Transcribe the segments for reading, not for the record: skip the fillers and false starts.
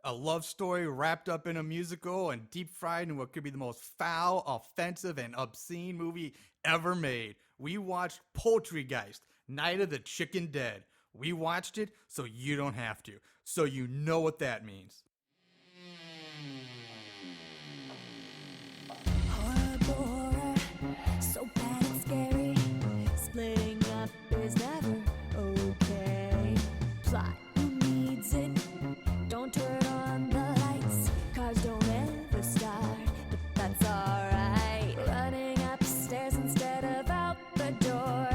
a love story wrapped up in a musical and deep fried in what could be the most foul, offensive, and obscene movie ever made. We watched Poultrygeist, Night of the Chicken Dead. We watched it so you don't have to, so you know what that means. Horror, so bad and scary. Splitting up is never okay. Plot, who needs it? Don't turn on the lights. Cars don't ever start, but that's alright. Running upstairs instead of out the door.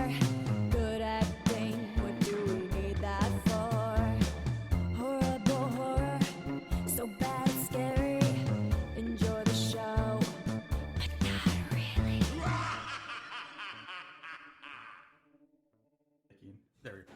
Good acting, what do we need that for? Horrible horror, so bad and scary. Enjoy the show, but not really. There we go.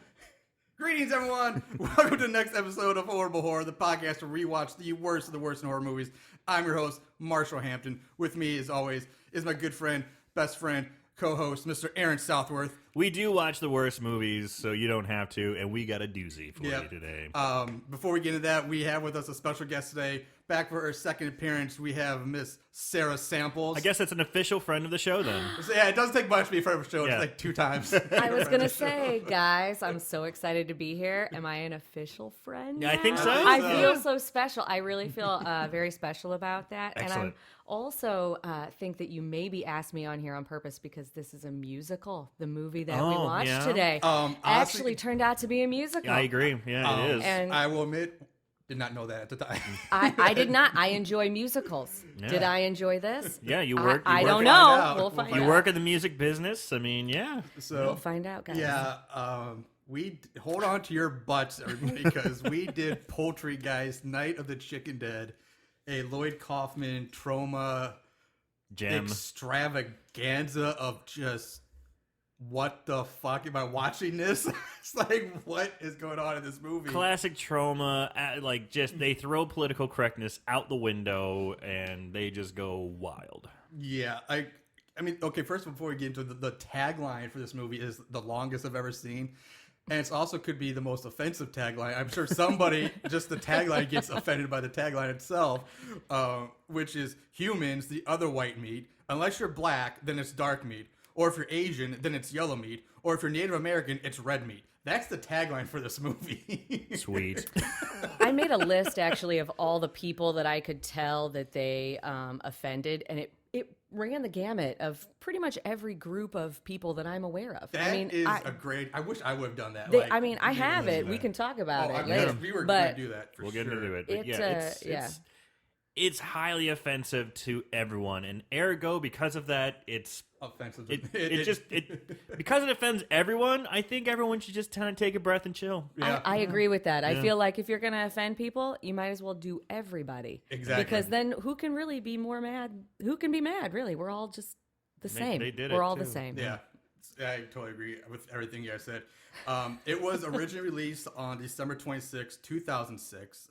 Greetings, everyone. Welcome to the next episode of Horrible Horror, the podcast where we watch the worst of the worst in horror movies. I'm your host, Marshall Hampton. With me, as always, is my good friend, best friend, co-host, Mr. Aaron Southworth. We do watch the worst movies, so you don't have to, and we got a doozy for you today. Before we get into that, we have with us a special guest today. Back for her second appearance, we have Miss Sarah Samples. I guess that's an official friend of the show, then. So, yeah, it doesn't take much to be a friend of the show. Yeah. It's like 2 times. I was going to say, guys, I'm so excited to be here. Am I an official friend? Yeah, I think now? so. I Yeah. feel so special. I really feel very special about that. Excellent. And I also think that you maybe asked me on here on purpose because this is a musical. The movie that we Oh, watched yeah? today Honestly- actually turned out to be a musical. I agree. Yeah, it is. And I will admit, did not know that at the time. I did not. I enjoy musicals. Yeah. Did I enjoy this? Yeah, you work. I you don't work- know. out. We'll We'll find find You out. work in the music business. I mean, yeah. So We'll find out, guys. yeah, hold on to your butts, everybody, because we did Poultrygeist, Night of the Chicken Dead, a Lloyd Kaufman Troma Gem. extravaganza of just what the fuck am I watching this? It's like, what is going on in this movie? Classic Troma. Like, just they throw political correctness out the window and they just go wild. Yeah, I mean, okay, first before we get into the tagline for this movie is the longest I've ever seen. And it's also could be the most offensive tagline. I'm sure somebody, just the tagline gets offended by the tagline itself, which is humans, the other white meat. Unless you're black, then it's dark meat. Or if you're Asian, then it's yellow meat. Or if you're Native American, it's red meat. That's the tagline for this movie. Sweet. I made a list actually of all the people that I could tell that they offended, and it ran the gamut of pretty much every group of people that I'm aware of. That I mean, is I, a great. I wish I would have done that. they, like, I mean, I you have know, it. We can talk about Oh, it I mean, later. we were but going to do that for We'll sure. get into it. But It's, yeah, it's highly offensive to everyone, and ergo, because of that, it's Offensive. because it offends everyone. I think everyone should just kind of take a breath and chill. Yeah. I agree with that. I Yeah. feel like if you're going to offend people, you might as well do everybody. Exactly. Because then who can really be more mad? Who can be mad, really? We're all just the same. they did We're it, all the too. same. Yeah, I totally agree with everything you guys said. It was originally released on December 26, 2006.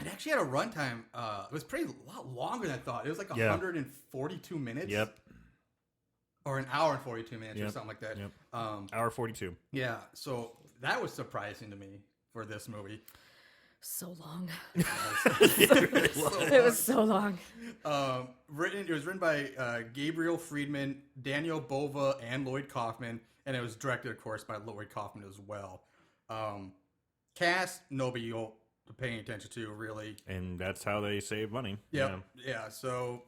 It actually had a runtime. It was pretty a lot longer than I thought. It was like Yeah. 142 minutes. Yep. Or an hour and 42 minutes or Yep. something like that. Yep. Um, Hour 42. yeah, so that was surprising to me for this movie. So long. So It was so long. It was written by Gabriel Friedman, Daniel Bova, and Lloyd Kaufman, and it was directed, of course, by Lloyd Kaufman as well. Cast, nobody you'll be paying attention to, really. And that's how they save money. Yeah. So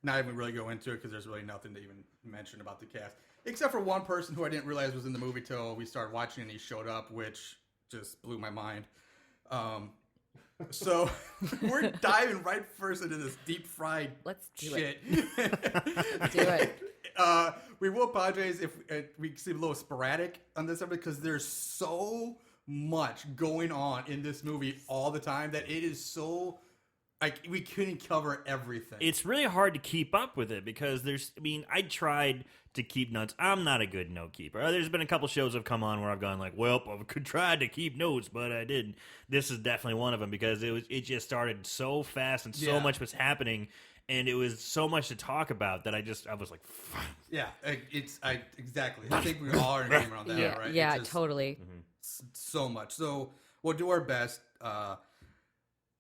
not even really go into it because there's really nothing to even mention about the cast, except for one person who I didn't realize was in the movie till we started watching and he showed up, which just blew my mind. So we're diving right first into this deep fried Let's do shit. Do it. We will apologize if we seem a little sporadic on this episode because there's so much going on in this movie all the time that it is so like we couldn't cover everything. It's really hard to keep up with it because I tried to keep notes. I'm not a good note keeper. There's been a couple shows I've come on where I've gone like, well, I could try to keep notes, but I didn't. This is definitely one of them because it just started so fast and so Yeah. much was happening. And it was so much to talk about that I was like, fuck. Yeah, exactly. I think we all are in agreement on that, Yeah, right? yeah, It's just totally. so much. So we'll do our best.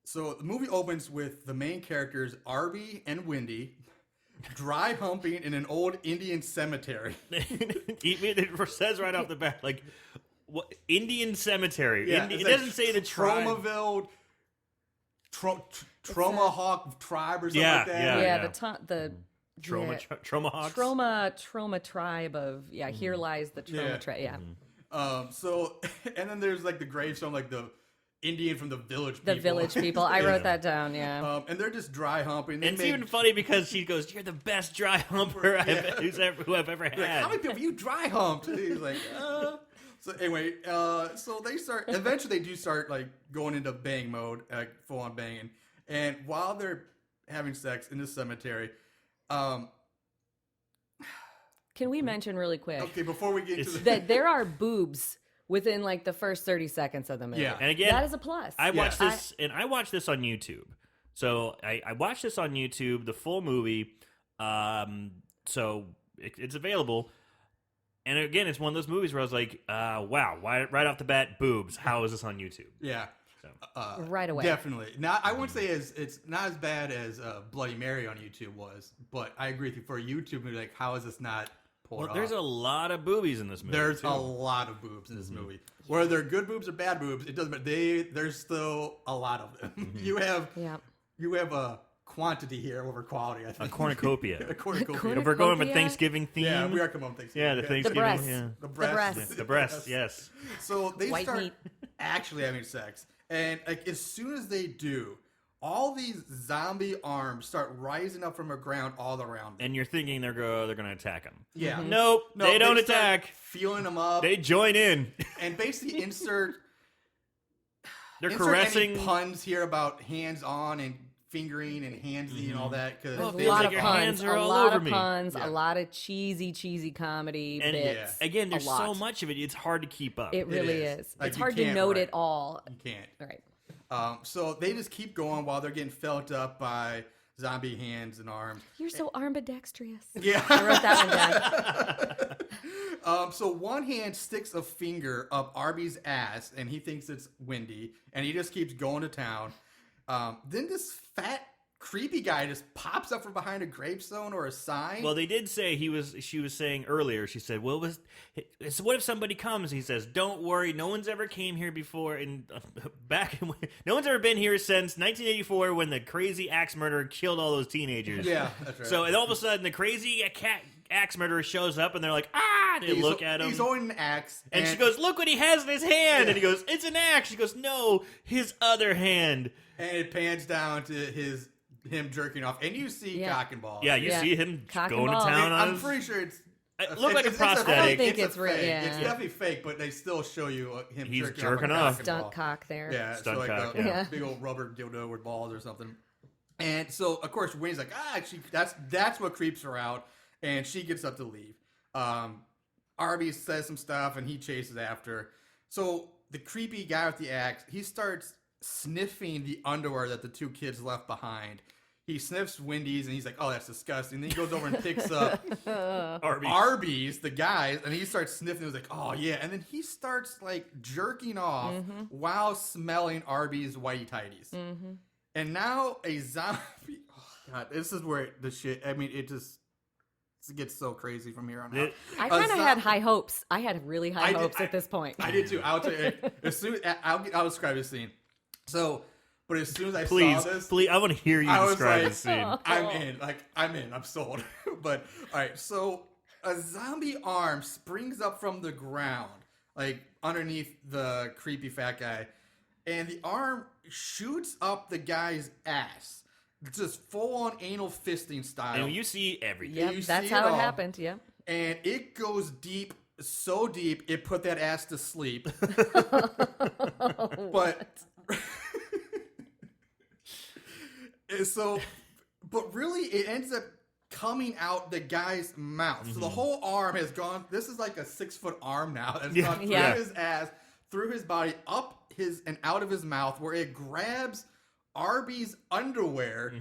So the movie opens with the main characters, Arby and Wendy, dry humping in an old Indian cemetery. It says right off the bat, like, what Indian cemetery. Yeah, it it's doesn't like say the tribe. Tromaville, Tromahawk tribe or something Yeah, like that. yeah. The Tromahawks. Troma tribe of here lies the Troma Yeah. tribe. Yeah. So, and then there's like the gravestone, like the Indian from the village The people. village people. I wrote that down, yeah. And they're just dry humping. They And it's make- even funny because she goes, "You're the best dry humper who I've ever had." like, how many people have you dry humped? And he's like, So anyway, so they start, eventually they do start like going into bang mode, like full on banging. And while they're having sex in the cemetery, Can we mention really quick okay, before we get to the... that there are boobs within like the first 30 seconds of the movie? Yeah. And again, that is a plus. I watched this, and I watched this on YouTube. So I watched this on YouTube, the full movie. So it's available. And again, it's one of those movies where I was like, wow, right off the bat, boobs. How is this on YouTube? Yeah. Right away. Definitely. Now, I wouldn't say it's not as bad as Bloody Mary on YouTube was, but I agree with you. For a YouTube movie, like, how is this not pulled Well, off? there's a lot of boobies in this movie. There's too. a lot of boobs in this movie. Whether they're good boobs or bad boobs, it doesn't matter. There's still a lot of them. You have a quantity here over quality, I a think. cornucopia. A cornucopia. If we're going with Cornucopia? Thanksgiving theme, Yeah, we are coming on Thanksgiving. yeah, the Thanksgiving, breasts. yeah. The breasts. The breasts, yes. So they White start meat. actually having sex. And like as soon as they do, all these zombie arms start rising up from the ground all around them. And you're thinking they're going to attack him. Yeah. Nope, they don't start attack. Feeling them up. They join in. And basically insert They're insert caressing. any puns here about hands on and fingering and handsy and all that. Because Well, a feels lot like of your puns, hands are a all lot over of me. puns, Yeah. a lot of cheesy comedy And bits. again, there's a lot. so much of it, it's hard to keep up. It really is. is. Like, It's you hard to can't note write. it all. you can't. All right. So they just keep going while they're getting felt up by zombie hands and arms. You're so ambidextrous. Yeah. I wrote that one down. So one hand sticks a finger up Arby's ass, and he thinks it's Wendy, and he just keeps going to town. Then this fat, creepy guy just pops up from behind a gravestone or a sign. Well, they did say she was saying earlier, she said, well, so what if somebody comes? He says, don't worry, no one's ever came here before, and no one's ever been here since 1984 when the crazy axe murderer killed all those teenagers. Yeah, that's right. So, and all of a sudden, the crazy axe murderer shows up, and they're like, they look at him. He's holding an axe. And she goes, look what he has in his hand. And he goes, it's an axe. She goes, no, his other hand. And it pans down to him jerking off. And you see Yeah. cock and balls. Yeah, you Yeah. see him Cock and going to balls. town on I'm his... pretty sure it's... It looked like a fake. prosthetic. I don't think a it's real, fake. yeah. It's definitely fake, but they still show you him He's jerking, jerking off. off. A cock and Stunt ball. cock there. Yeah, Stunt so like cock, a yeah. big old rubber dildo with balls or something. And so, of course, Wendy's like, that's what creeps her out, and she gets up to leave. Arby says some stuff, and he chases after. So the creepy guy with the axe, he starts sniffing the underwear that the two kids left behind. He sniffs Wendy's, and he's like, oh, that's disgusting. Then he goes over and picks up Arby's, the guys, and he starts sniffing. He's like, oh, yeah. And then he starts, like, jerking off while smelling Arby's whitey tighties. And now a zombie... Oh, God, this is where the shit... I mean, it gets so crazy from here on out. I kind of had high hopes. I had really high hopes at this point. I did, too. I'll tell you. I'll describe this scene. So... But as soon as I Please, saw this... I want to hear you I was describe like, this scene. I'm in. I'm sold. But, all right, so a zombie arm springs up from the ground, like underneath the creepy fat guy, and the arm shoots up the guy's ass. Just full-on anal fisting style. And you see everything. Yep, you that's see how it it all. happened. Yep. And it goes deep, so deep, it put that ass to sleep. But... So, but really, it ends up coming out the guy's mouth. So the whole arm has gone. This is like a 6-foot arm now that's gone through Yeah. his ass, through his body, up his and out of his mouth, where it grabs Arby's underwear,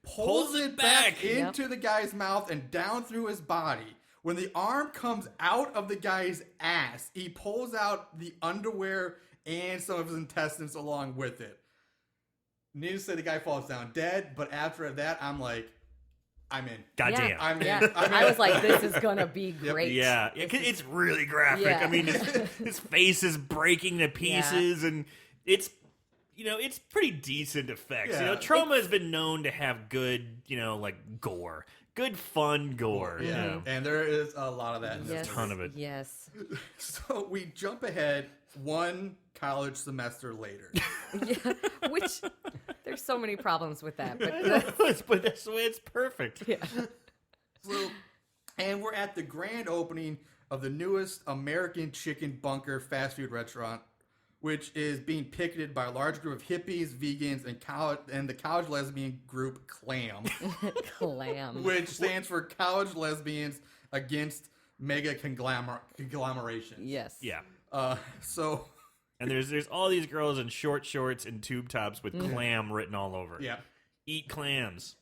pulls it back into the guy's mouth and down through his body. When the arm comes out of the guy's ass, he pulls out the underwear and some of his intestines along with it. needless to say, the guy falls down dead. But after that, I'm like, I'm in. Goddamn. Yeah. I'm in. Yeah. I'm in. I was like, this is gonna be great. Yeah, 'cause it's really graphic. Yeah. I mean, his face is breaking to pieces, and it's it's pretty decent effects. Yeah. Troma has been known to have good, like gore, good fun gore. Yeah, and there is a lot of that in this. Yes. ton of it. Yes. So we jump ahead one college semester later. Yeah. Which there's so many problems with that, but But that's the way it's perfect. yeah. So, and we're at the grand opening of the newest American chicken bunker fast food restaurant, which is being picketed by a large group of hippies, vegans, and the college lesbian group CLAM, Clam. which stands for College Lesbians Against Mega Conglomeration. Yes. Yeah. So, And there's all these girls in short shorts and tube tops with clam written all over. yeah. Eat clams,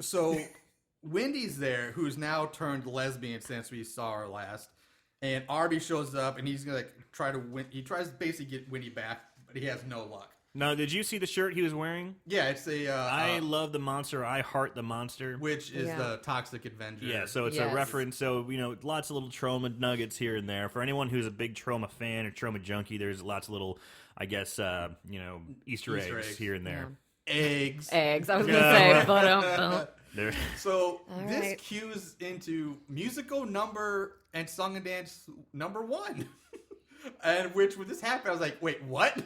So Wendy's there, who's now turned lesbian since we saw her last, and Arby shows up, and he's gonna try to win. He tries to basically get Wendy back, but he has no luck. Now, did you see the shirt he was wearing? Yeah, it's a I love the monster. I heart the monster. which is Yeah. the Toxic Avenger. Yeah, so it's Yes. a reference. So, lots of little Troma nuggets here and there. For anyone who's a big Troma fan or Troma junkie, there's lots of little, I guess, Easter eggs here and there. eggs. Eggs. I was gonna say, but There. So All this right. cues into musical number and song and dance number 1. And when this happened, I was like, wait, what?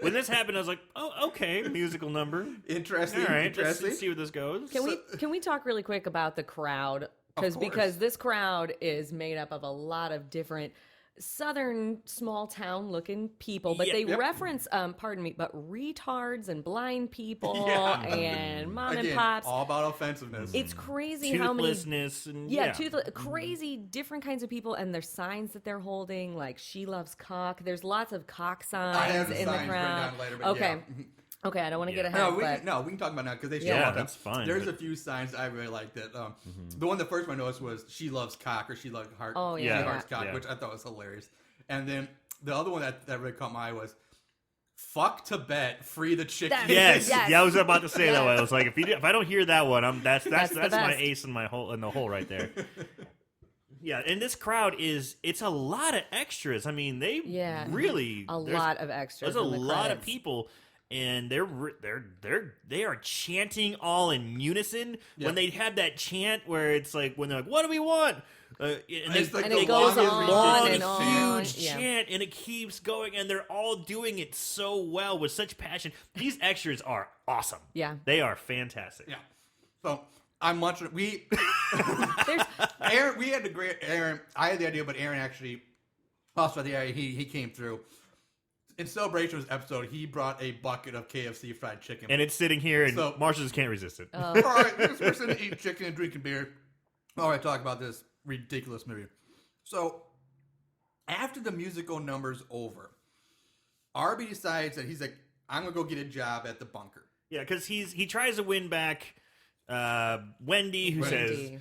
When this happened, I was like, oh, okay, musical number. Interesting. All right, Interesting. let's see where this goes. can we talk really quick about the crowd? course. Because this crowd is made up of a lot of different southern small town looking people, but they Yep. reference but retards and blind people Yeah. and mom Again, and pops. all about offensiveness. It's crazy how many Toothlessness and crazy different kinds of people, and there's signs that they're holding, like "She loves cock." There's lots of cock I have signs the in the signs written crowd. down later, but Okay, yeah. okay, I don't want to Yeah. get ahead, No, but we can talk about it now because they show Yeah, up. that's fine, There's but- a few signs I really like that. The first one I noticed was "She loves cock" or "She loves heart." Oh, She yeah. hearts cock, Yeah. which I thought was hilarious. And then the other one that really caught my eye was "Fuck Tibet, free the chicken." Yes. Yes. Yeah, I was about to say that one. I was like, if I don't hear that one, that's the my best. ace in the hole right there. Yeah, and this crowd it's a lot of extras. I mean, they really a there's- lot of extras. There's a in the lot of credits. people, and they are chanting all in unison. Yep. When they have that chant where it's like when they're like, "What do we want?" It's like And the it goes longest on long, and on. huge Yeah. chant, and it keeps going, and they're all doing it so well with such passion. These extras are awesome. Yeah. They are fantastic. Yeah. So I'm munching. There's Aaron, we had a great Aaron. I had the idea, but Aaron actually also had the idea. He came through. In celebration of this episode, he brought a bucket of KFC fried chicken. And it's sitting here, and So- Marshall just can't resist it. All right, this person eating chicken and drinking beer. All right, talk about this ridiculous movie. So, after the musical number's over, Arby decides that he's like, I'm gonna go get a job at the bunker. Yeah, because he tries to win back Wendy, who says,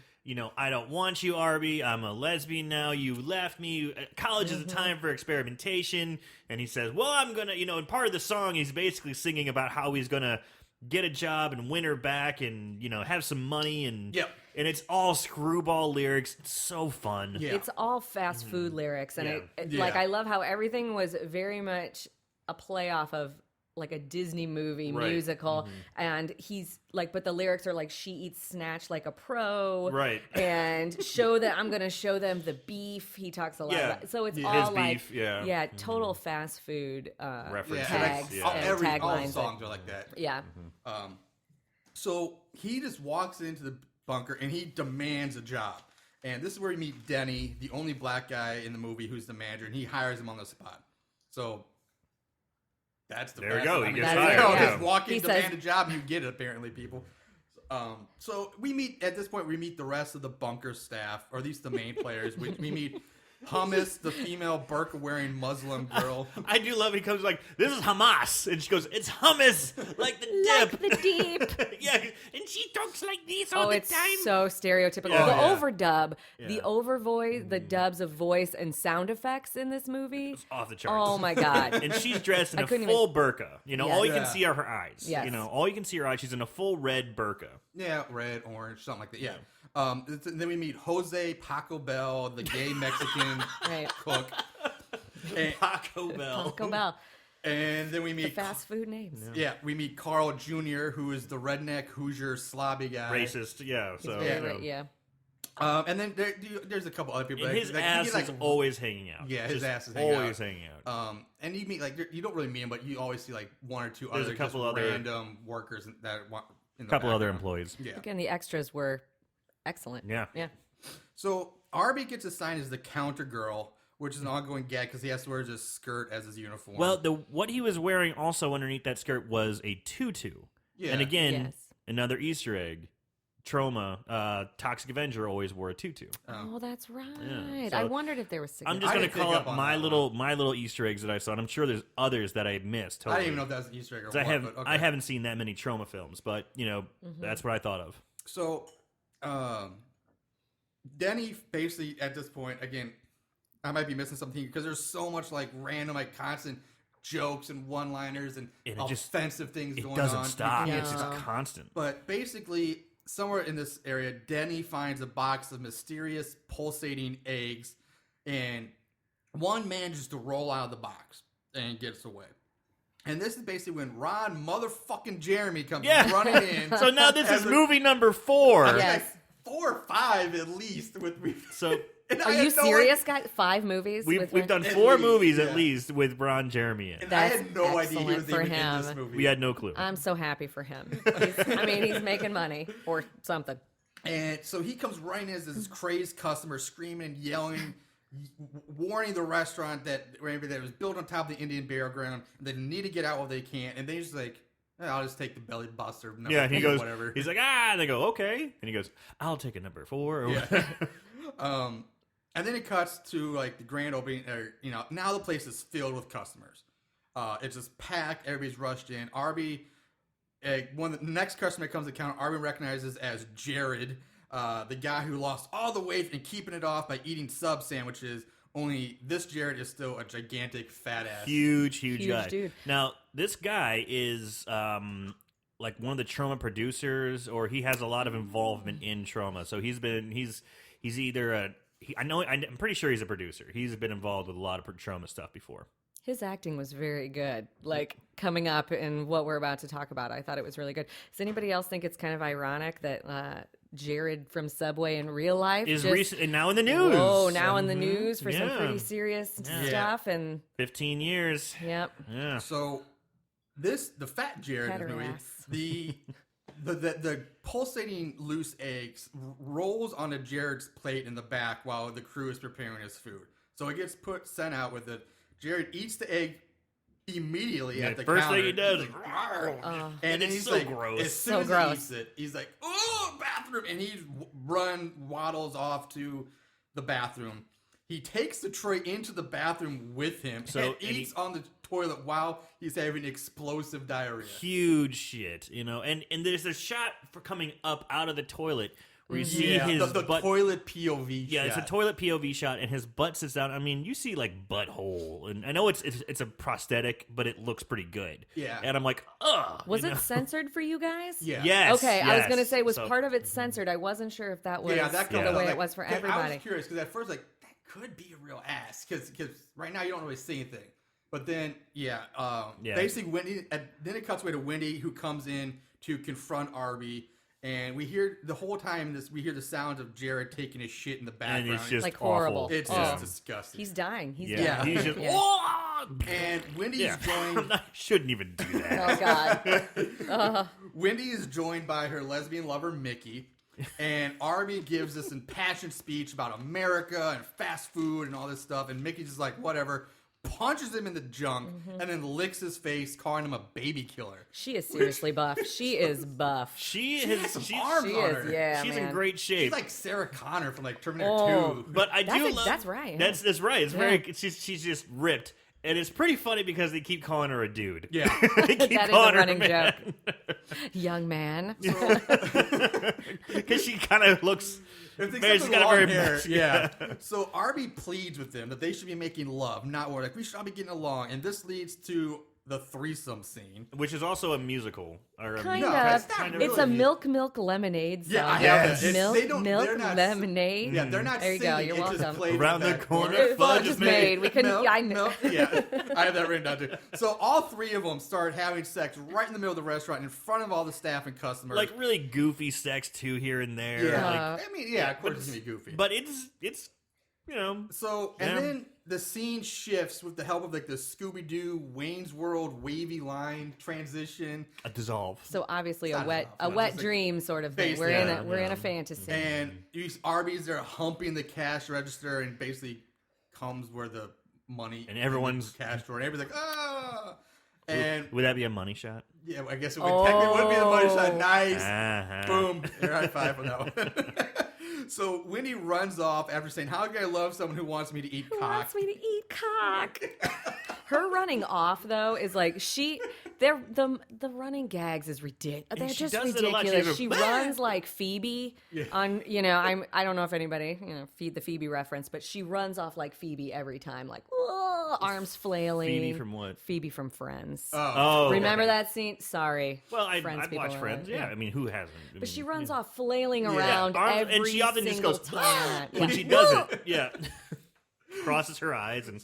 I don't want you, Arby. I'm a lesbian now. You left me. College is a time for experimentation. And he says, well, I'm going to, and part of the song, he's basically singing about how he's going to get a job and win her back and, have some money. And Yep. and it's all screwball lyrics. It's so fun. Yeah. It's all fast food lyrics, and Yeah. I love how everything was very much a play off of like a Disney movie Right. musical, and he's like, but the lyrics are like, "She eats snatch like a pro," Right. And I'm gonna show them the beef. He talks a lot Yeah. about, so it's His all like, beef, yeah. total fast food References. tags Yeah. and all the taglines. songs are like that. Yeah, So he just walks into the bunker and he demands a job. And this is where we meet Denny, the only black guy in the movie who's the manager, and he hires him on the spot. So that's the There we best. go. I He mean, gets you hired. know, Yeah. just walk in, He demand says- a job, you get it. Apparently, people. So we meet at this point. We meet the rest of the bunker staff, or at least the main players. We meet Hummus, the female burqa-wearing Muslim girl. I do love it. He comes like, this is Hamas. And she goes, it's hummus, like the dip. Like the deep. Yeah, and she talks like this all the It's time. so stereotypical. Oh, the yeah. overdub, the Yeah. over voice, the dubs of voice and sound effects in this movie. It's off the charts. Oh my god. And she's dressed in I a couldn't full burqa. You know, Yes. all you can Yeah. see are her eyes. Yes. You know, all you can see are her eyes. She's in a full red burqa. Yeah, red, orange, something like that. Yeah. Then we meet Jose Paco Bell, the gay Mexican Right. cook. And, Taco Bell. Taco Bell. and then we The meet fast food names. Yeah, we meet Carl Jr., who is the redneck Hoosier slobby guy. Racist. Yeah. So, He's you really, know. yeah. And then there's a couple other people. And like- his like, ass he's like, is always hanging out. Yeah, his Just ass is hanging always out. hanging out. And you meet you don't really meet him, but you always see like one or two There's other a couple just other- random workers that want in A the couple other background. employees. Yeah. Again, the extras were excellent. Yeah. Yeah. So Arby gets assigned as the counter girl, which is an ongoing gag because he has to wear his skirt as his uniform. Well, what he was wearing also underneath that skirt was a tutu. Yeah. And again, Yes. another Easter egg. Troma, Toxic Avenger always wore a tutu. Oh, that's right. Yeah, so I wondered if there was I'm significance. just I gonna didn't pick call up it on my that little Easter eggs that I saw, and I'm sure there's others that I missed. I Totally. didn't even know if that was an Easter egg or 'Cause what. I but okay. haven't seen that many Troma films, but you know that's what I thought of. So, Denny basically at this point, again, I might be missing something because there's so much like random, like constant jokes and one-liners and And it just- offensive things It going doesn't on. stop. You can't It's just stop. constant. But basically, somewhere in this area, Denny finds a box of mysterious pulsating eggs, and one manages to roll out of the box and gets away. And this is basically when Ron motherfucking Jeremy comes Yeah. running in. So now this As is a- movie number 4. I mean, Yes. like 4 or 5 at least. So And I Are had you no serious, guys? 5 movies? we've with done At 4 least, movies yeah. at least with Ron Jeremy in. And That's I had no idea he was excellent for even in this him. movie. We had no clue. I'm so happy for him. He's making money or something. And so he comes running in as this crazed customer, screaming and yelling, warning the restaurant that it was built on top of the Indian burial ground. They need to get out while they can. And they just like, I'll just take the belly buster. Yeah, and he goes, whatever. he's like, and they go, okay. And he goes, I'll take a number 4. Or Yeah. And then it cuts to like the grand opening. Now the place is filled with customers. It's just packed. Everybody's rushed in. Arby, the next customer that comes to the counter, Arby recognizes as Jared, the guy who lost all the weight and keeping it off by eating sub sandwiches. Only this Jared is still a gigantic fat ass. huge Huge guy. dude. Now, this guy is like one of the Troma producers, or he has a lot of involvement in Troma. So he's either I'm pretty sure he's a producer. He's been involved with a lot of Troma stuff before. His acting was very good. Like coming up in what we're about to talk about, I thought it was really good. Does anybody else think it's kind of ironic that Jared from Subway in real life Is just, recent and now in the news. Whoa, now in the news for some Yeah. pretty serious Yeah. stuff, and 15 years. yep, Yeah. So the fat Jared in Fatter the movie, ass. the pulsating loose eggs rolls onto Jared's plate in the back while the crew is preparing his food. So it gets sent out with it. Jared eats the egg immediately Yeah, at the first counter. thing he does He's is, like, "Rawr." and And then it's he's so like, gross. as soon So as gross. he eats it, he's like, "Oh, bathroom!" And he waddles off to the bathroom. He takes the tray into the bathroom with him and eats on the toilet while he's having explosive diarrhea. Huge shit, and there's a shot for coming up out of the toilet where you see his the butt. toilet POV Yeah, it's a shot. toilet POV shot, and his butt sits down. I mean, you see like butthole, and I know it's a prosthetic, but it looks pretty good. Yeah. and I'm like, ugh. was it censored for you guys? Yeah. Yes. Okay, I was yes. gonna say, was So- part of it censored? I wasn't sure if that was Yeah, that comes the out, way like, it was for 'cause I everybody. was curious because at first, like, that could be a real ass because right now you don't really see anything. But then, basically, Wendy. Then it cuts away to Wendy, who comes in to confront Arby, and we hear the whole time we hear the sounds of Jared taking his shit in the background. and it's just Like awful. horrible. It's Oh. just disgusting. He's dying. He's Yeah, dying. he's just. Yeah. "Oh!" And Wendy Yeah, is joined. I shouldn't even do that. Oh God. Wendy is joined by her lesbian lover Mickey, and Arby gives this impassioned speech about America and fast food and all this stuff, and Mickey's just like, whatever. punches him in the junk, and then licks his face, calling him a baby killer. She is seriously buff. She is buff. She Has has some she's, arms She on is, her. yeah, she's man. in great shape. She's like Sarah Connor from like Terminator Oh. 2. But I do love that's right. That's right. It's very she's just ripped. And it's pretty funny because they keep calling her a dude. Yeah. They keep That is calling a her running man. joke. Young man. Because she kind of looks. If they She's got got a long very hair, yeah. So Arby pleads with them that they should be making love, not war. Like, we should all be getting along. And this leads to the threesome scene. Which is also a musical. Or Kind No, of. it's not It's a really. milk lemonade song. Yeah, I Yes. have it. Milk, They don't, milk they're not, lemonade. Yeah, they're not There you singing. go, you're it just welcome. played in Around the back corner, corner. fudge is made. We couldn't. Milk, I know. milk, yeah, I have that written down too. So all three of them start having sex right in the middle of the restaurant in front of all the staff and customers. like really goofy sex too here and there. yeah, Like, I mean, yeah, of course it's gonna be goofy. but it's you know. So, and Yeah. then the scene shifts with the help of like the Scooby-Doo Wayne's World wavy line transition, A dissolve. So obviously It's a not wet enough, no, wet it's like dream sort of thing. basically, We're in yeah. a fantasy. and Arby's there humping the cash register and basically comes where the money And everyone's- in the cash drawer, and everybody's like, ah. And Would that be a money shot? yeah, I guess it would technically would be the money shot. Nice. Uh-huh. Boom. Air high five on that one. So Wendy runs off after saying, "How can I love someone who wants me to eat Who cock?" wants me to eat cock? Her running off though is like the running gags is ridiculous. They're she just does it a lot. She ridiculous. goes, She "Bah!" runs like Phoebe on I don't know if anybody feed the Phoebe reference, but she runs off like Phoebe every time, like arms flailing. Phoebe from what? Phoebe from Friends. Oh, Remember okay. that scene? Sorry. Well, I'd people watch are Friends. like- Yeah, I mean, who hasn't? I But she mean, runs yeah. off flailing around Arms- every and she often just single goes time. when she does it. Yeah, crosses her eyes and.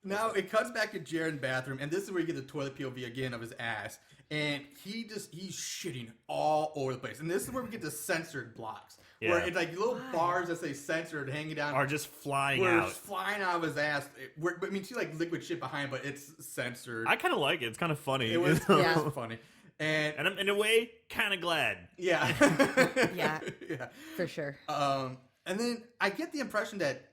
Now it cuts back to Jared's bathroom, and this is where you get the toilet POV again of his ass, and he's shitting all over the place. And this is where we get the censored blocks, where Yeah. it's like little bars that say censored hanging down, Are just flying where out. it's flying out of his ass. I mean, she like liquid shit behind, but it's censored. I kind of like it. It's kind of funny. It was, you know? Yeah. it was funny, and And I'm in a way kind of glad. yeah, Yeah. yeah. For sure. And then I get the impression that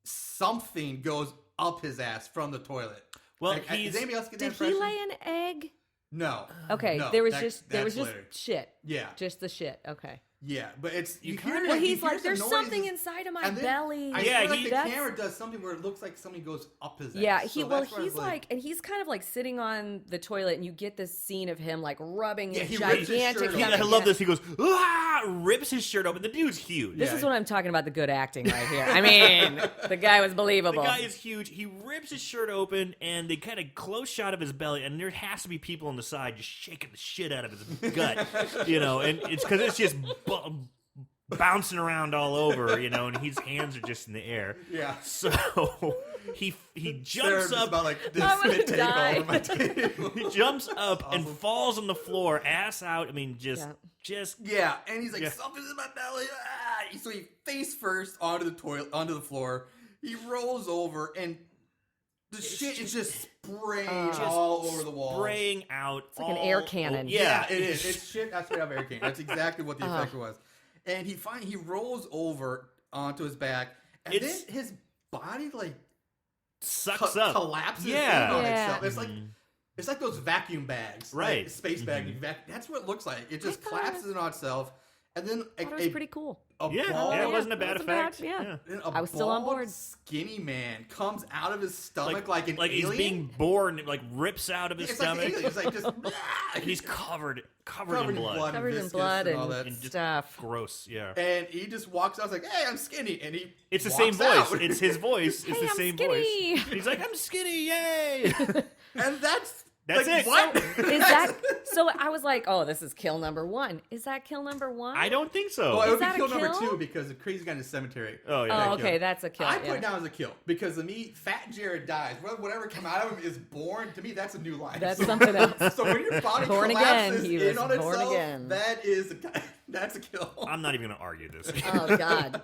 something goes up his ass from the toilet. Well, Like, he's. does anybody else get that Did he impression? lay an egg? No. Okay, No, there was that- just that's later. shit. Yeah. Just the shit. Okay. Yeah, but it's you hear kinda- it, Well, you he's hear like, the there's noises, something inside of my and then belly. I Yeah, feel like he- the That's- camera does something where it looks like something goes up his ass. Yeah, So he's that's where I was like, and he's kind of like sitting on the toilet, and you get this scene of him like rubbing Yeah, his he rips his gigantic. shirt off. I love this. He goes, rips his shirt open. The dude's huge. This Yeah. is what I'm talking about. The good acting right here. I mean, the guy was The believable. guy is huge. He rips his shirt open, and they kind of close shot of his belly, and there has to be people on the side just shaking the shit out of his gut, and it's because it's just bouncing around all over, and his hands are just in the air. Yeah. So he Sarah's jumps up. about like this I'm gonna spit take all die. over my table. He jumps up and falls on the floor, ass out. I mean, just Yeah, and he's like, Yeah. something's in my belly. Ah! So he face first onto the toilet, onto the floor. He rolls over, and the shit is just spraying all over the wall. spraying out. It's like an air cannon. Yeah, it is. It's shit. That's straight out of air cannon. That's exactly what the Uh-huh. effect was. And he rolls over onto his back, and It's- then his body like sucks up. collapses Yeah. in on Yeah. itself. It's like those vacuum bags, Right. Like space bag. That's what it looks like. It just thought- collapses in on itself, and then I thought it was pretty cool. a Yeah, bald, yeah, it wasn't a it bad wasn't bad, effect. yeah. then a I was still on bald, board. Skinny man comes out of his stomach like an like alien. he's being born, like rips out of his It's like stomach. an alien. It's like just He's covered covered in blood. Covered in viscous blood all and that. And just stuff. gross. Yeah. And he just walks out. It's like, hey, I'm skinny, and he It's the walks same voice. out. It's his voice. It's Hey, the I'm same skinny. voice. He's like, I'm skinny, yay! and that's That's like, it. What? Is that so? I was like, oh, this is kill number one. Is that kill number one? I don't think so. Well, it would be that a kill number kill? 2 because the crazy guy in the cemetery. Oh, yeah. Oh, okay, that's a kill. I put yeah. it down as a kill because to me, Fat Jared dies. Whatever came out of him is born. To me, that's a new life. That's So- something else. So when your body Born collapses again, he in was on born itself, again. that is that's a kill. I'm not even going to argue this. Oh God.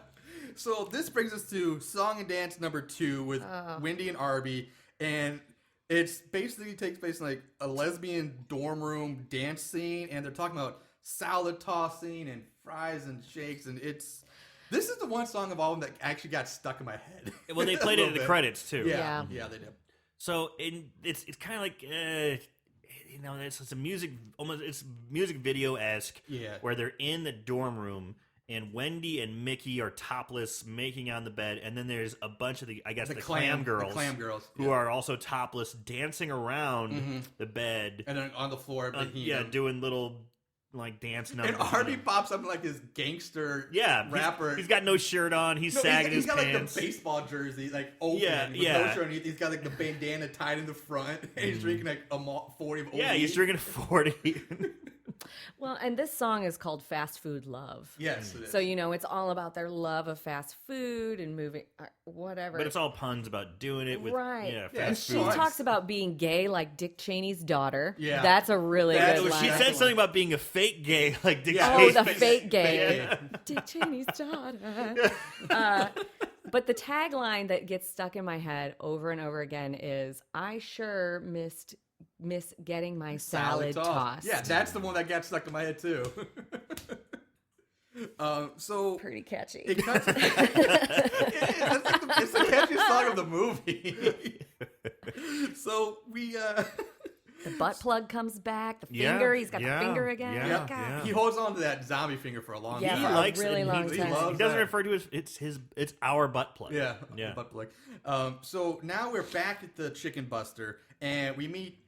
So this brings us to song and dance number 2 with Wendy and Arby, and it's basically takes place in like a lesbian dorm room dance scene, and they're talking about salad tossing and fries and shakes, and this is the one song of all of them that actually got stuck in my head. Well, they played A it in the little bit. credits, too. Yeah, they did. So it's kind of like it's a music video-esque where they're in the dorm room and Wendy and Mickey are topless making on the bed, and then there's a bunch of the clam girls who are also topless dancing around the bed and then on the floor doing little like dance numbers. And Arby pops up like this gangster rapper. He's got no shirt on. He's sagging his pants. He's got like the baseball jersey like open with no shirt underneath. He's got like the bandana tied in the front. And he's drinking like a 40 of OD. Yeah, he's drinking 40. Well, and this song is called Fast Food Love. Yes, it is. So, it's all about their love of fast food and moving, whatever. But it's all puns about doing it with fast and food. she talks about being gay like Dick Cheney's daughter. Yeah. That's a really good line. She said something about being a fake gay like Dick Oh, Cheney's. the fake gay. Dick Cheney's daughter. But the tagline that gets stuck in my head over and over again is, I sure miss getting my salad tossed. Yeah, that's the one that got stuck in my head too. So pretty catchy. It's like it's the catchiest song of the movie. So we the butt plug comes back. The finger, he's got the finger again. He holds on to that zombie finger for a long time. He likes really it. long time. He doesn't refer to it as it's our butt plug. Yeah. Butt plug. So now we're back at the Chicken Buster, and we meet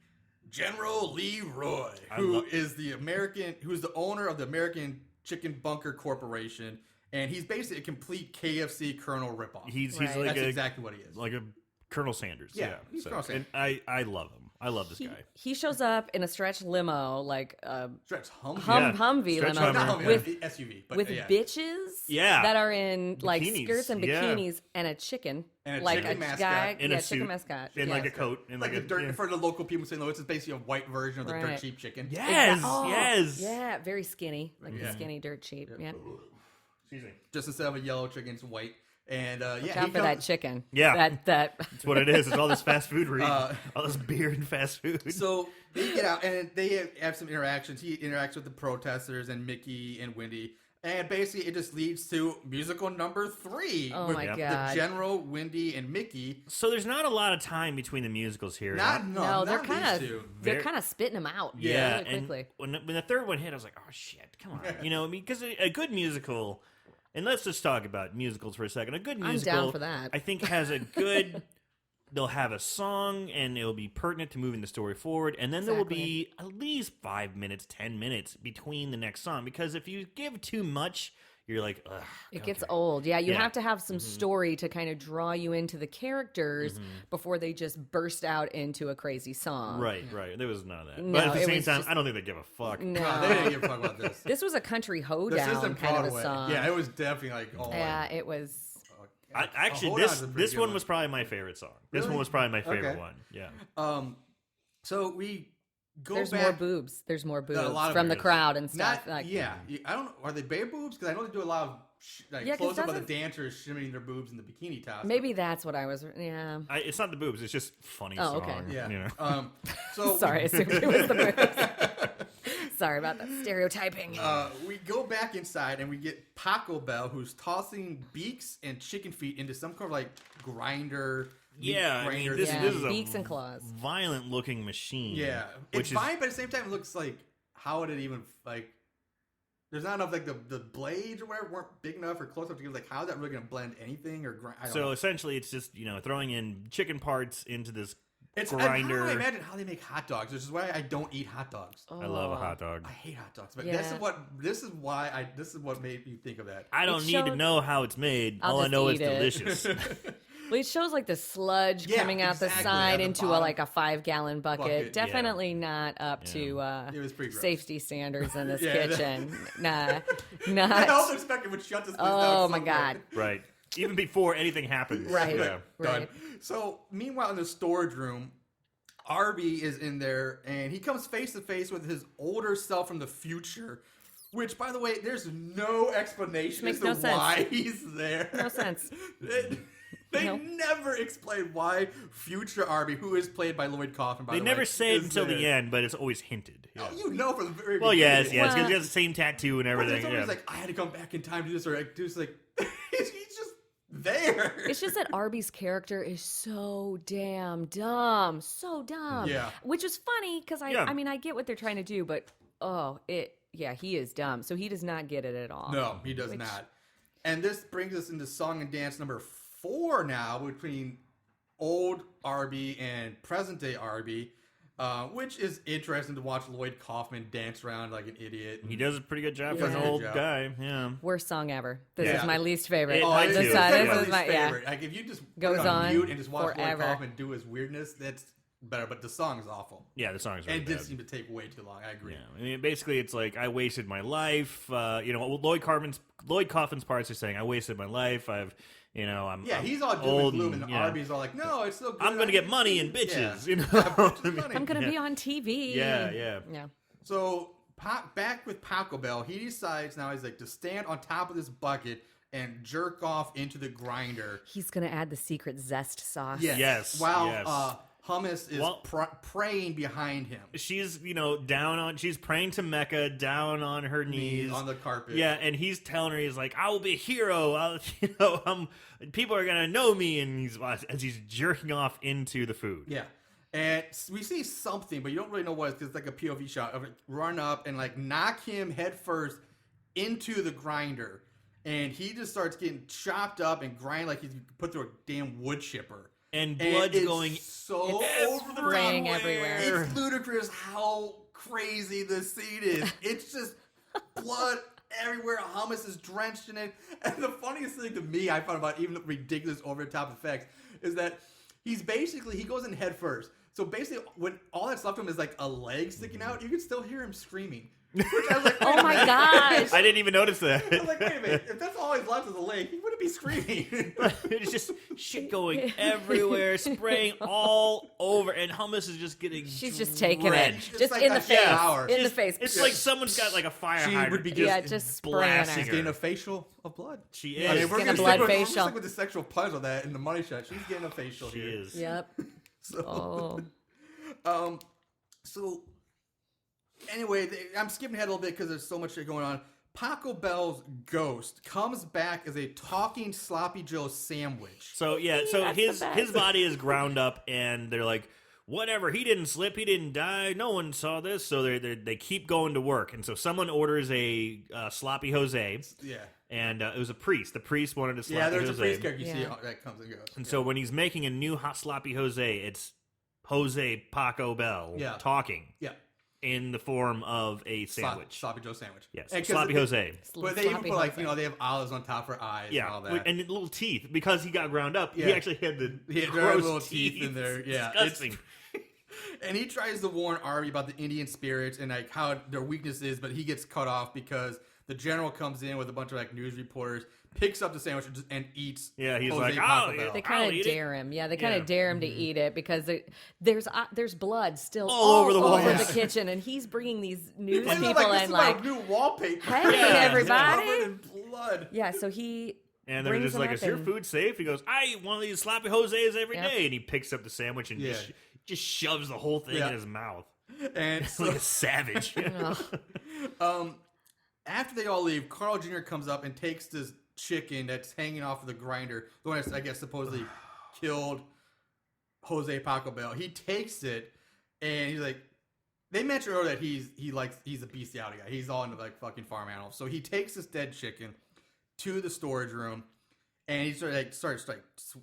General Leroy, who's the owner of the American Chicken Bunker Corporation, and he's basically a complete KFC Colonel ripoff. He's That's exactly what he is. Like a Colonel Sanders. Yeah, he's Colonel Sanders. And I love him. I love this guy. He shows up in a stretch limo, like stretch Humvee Stretch limo, Hummer. with SUV, but with bitches that are in like skirts and bikinis and a chicken, and like chicken a mascot. guy, in a chicken suit, mascot, in like a coat, in like a dirt for the local people saying, "No, it's basically a white version of the dirt cheap chicken." Yes, yeah, very skinny, like the skinny dirt cheap. Yeah. Excuse me. Just instead of a yellow chicken, it's white. And Watch out for that chicken. Yeah, that's what it is. It's all this fast food, all this beer and fast food. So they get out and they have some interactions. He interacts with the protesters and Mickey and Wendy, and basically it just leads to musical number 3. Oh with my God! The General, Wendy, and Mickey. So there's not a lot of time between the musicals here. No, they're kind of spitting them out. Yeah, really quickly. And when the third one hit, I was like, oh shit, come on, because a good musical. And let's just talk about musicals for a second. A good musical, I'm down for that. I think, has a good. They'll have a song, and it'll be pertinent to moving the story forward. And then there will be at least 5 minutes, 10 minutes between the next song. Because if you give too much, you're like, ugh. It gets old. Yeah, you have to have some story to kind of draw you into the characters before they just burst out into a crazy song. Right. There was none of that. No, but at the same time, just, I don't think they give a fuck. No, they didn't give a fuck about this. This was a country hoedown kind of a song. Yeah, it was definitely like, it was. This one was probably my favorite song. Really? This one was probably my favorite one. Yeah. So we go There's back. more boobs. There's more boobs from from the crowd and stuff. I don't know. Are they bare boobs? Because I know they do a lot of close up of the dancers shimmying their boobs in the bikini tops. Maybe that's what I was. Yeah. It's not the boobs. It's just funny song. Okay. Yeah. So sorry, I assumed it was the boobs. Sorry about that stereotyping. We go back inside and we get Paco Bell, who's tossing beaks and chicken feet into some kind of like grinder. Yeah, this is a beaks and claws. Violent looking machine. Yeah, it's fine, but at the same time, it looks like how would it even like? There's not enough like the blades or whatever weren't big enough or close enough to give like how's that really going to blend anything or grind? So essentially, it's just throwing in chicken parts into this grinder. I imagine how they make hot dogs, which is why I don't eat hot dogs. I love a hot dog. I hate hot dogs, but this is what made me think of that. I don't need to know how it's made. All I know is delicious. Well, it shows like the sludge coming out the side into a 5-gallon bucket. Definitely not up to it was pretty gross. Safety standards in this kitchen. Not. I also expected it would shut this place down. Oh my God! Right. Even before anything happens. Right. Yeah. Right. So meanwhile, in the storage room, Arby is in there, and he comes face to face with his older self from the future. Which, by the way, there's no explanation as to why he's there. No sense. They never explain why future Arby, who is played by Lloyd Kaufman, by the way. They never say it until the end, but it's always hinted. Yeah. Oh, from the very beginning. Well, yes. Because he has the same tattoo and everything. But it's always like, I had to come back in time to do this, or do this. Like, he's just there. It's just that Arby's character is so damn dumb. So dumb. Yeah. Which is funny because I mean, I get what they're trying to do, but he is dumb. So he does not get it at all. No, he does not. And this brings us into song and dance number 4 now between old Arby and present day Arby, which is interesting to watch Lloyd Kaufman dance around like an idiot. He does a pretty good job for Yeah. an old Good job. guy. Yeah. Worst song ever. This Yeah. is my least favorite. I This too. side- It's this is my favorite. Like if you just Goes put it on on mute and just watch forever. Lloyd Kaufman do his weirdness, that's better. But the song is awful. Yeah, the song's really And it did bad. seem to take way too long. I agree. Yeah, I mean, basically, it's like I wasted my life. Lloyd Kaufman's parts are saying I wasted my life. I'm He's all doom old and gloom, and yeah. Arby's all like, "No, it's still good. I'm gonna get money and bitches." You know, I'm going to be on TV. Yeah. So back with Taco Bell, he decides now he's like to stand on top of this bucket and jerk off into the grinder. He's going to add the secret zest sauce. Yes. While yes. Hummus is praying behind him. She's she's praying to Mecca, down on her knees on the carpet. Yeah, and he's telling her, he's like, I will be a hero. People are gonna know me, and as he's jerking off into the food. Yeah. And we see something, but you don't really know what it is because it's like a POV shot of it run up and like knock him head first into the grinder. And he just starts getting chopped up and grind like he's put through a damn wood chipper. And blood's it's going so over the spraying top. everywhere. It's ludicrous how crazy this scene is. It's just blood everywhere. Hummus is drenched in it. And the funniest thing to me I found about even the ridiculous over the top effects is that he goes in head first. So basically, when all that's left of him is like a leg sticking out, you can still hear him screaming. Which I was like, Oh my gosh. I didn't even notice that. I was like, wait a minute. If that's all he's left is a leg, he wouldn't be screaming. It's just shit going everywhere, spraying all over, and Hummus is just getting She's just taking it. drenched. Just like in the a face. shower. In the face. It's like someone's got like a fire She hydrant. would be just just spraying blasting her. She's getting a facial of blood. She I mean, is. we're Getting a gonna blood stick with, we're facial. gonna stick with the sexual pleasure of that in the money shot. She's getting a facial She here. is. Yep. So, Oh. so anyway, I'm skipping ahead a little bit because there's so much shit going on. Taco Bell's ghost comes back as a talking Sloppy Joe sandwich. So That's the his best. body is ground up, and they're like, whatever, he didn't slip, he didn't die, no one saw this. So they keep going to work, and so someone orders a sloppy Jose. Yeah. And it was a priest. The priest wanted a sloppy Yeah, there's Jose. a priest character you see Yeah. that comes and goes. And so when he's making a new hot sloppy Jose, it's Jose Taco Bell talking Yeah. in the form of a sandwich. Sloppy Joe sandwich. Yes, And 'cause sloppy Jose. But they even Sloppy put Jose. they have olives on top for eyes and all Yeah, that. and little teeth because he got ground up. Yeah. He actually had the Yeah, there are gross little teeth in there. Yeah, disgusting. And he tries to warn Arby about the Indian spirits and like how their weakness is, but he gets cut off because the general comes in with a bunch of like news reporters, picks up the sandwich and eats. Yeah, he's Jose like, Taco "Oh, Bell. They I'll kind eat of it." dare him. Yeah, they kind Yeah. of dare him to eat it because there's blood still All over the wall. over Yeah. the kitchen, and he's bringing these news And they're people this and is my like, new wallpaper. hey, Yeah. everybody. Covered in blood. Yeah, so he And they're brings just them like, up is your and- food safe? He goes, I eat one of these sloppy Jose's every day. Yep. And he picks up the sandwich and Yeah. just shoves the whole thing Yeah. in his mouth. And Like so, a savage. after they all leave, Carl Jr. comes up and takes this chicken that's hanging off of the grinder, the one that's, I guess, supposedly killed Jose Taco Bell. He takes it, and he's like, they mentioned earlier that he's a bestiality guy. He's all into like fucking farm animals. So he takes this dead chicken to the storage room, and he starts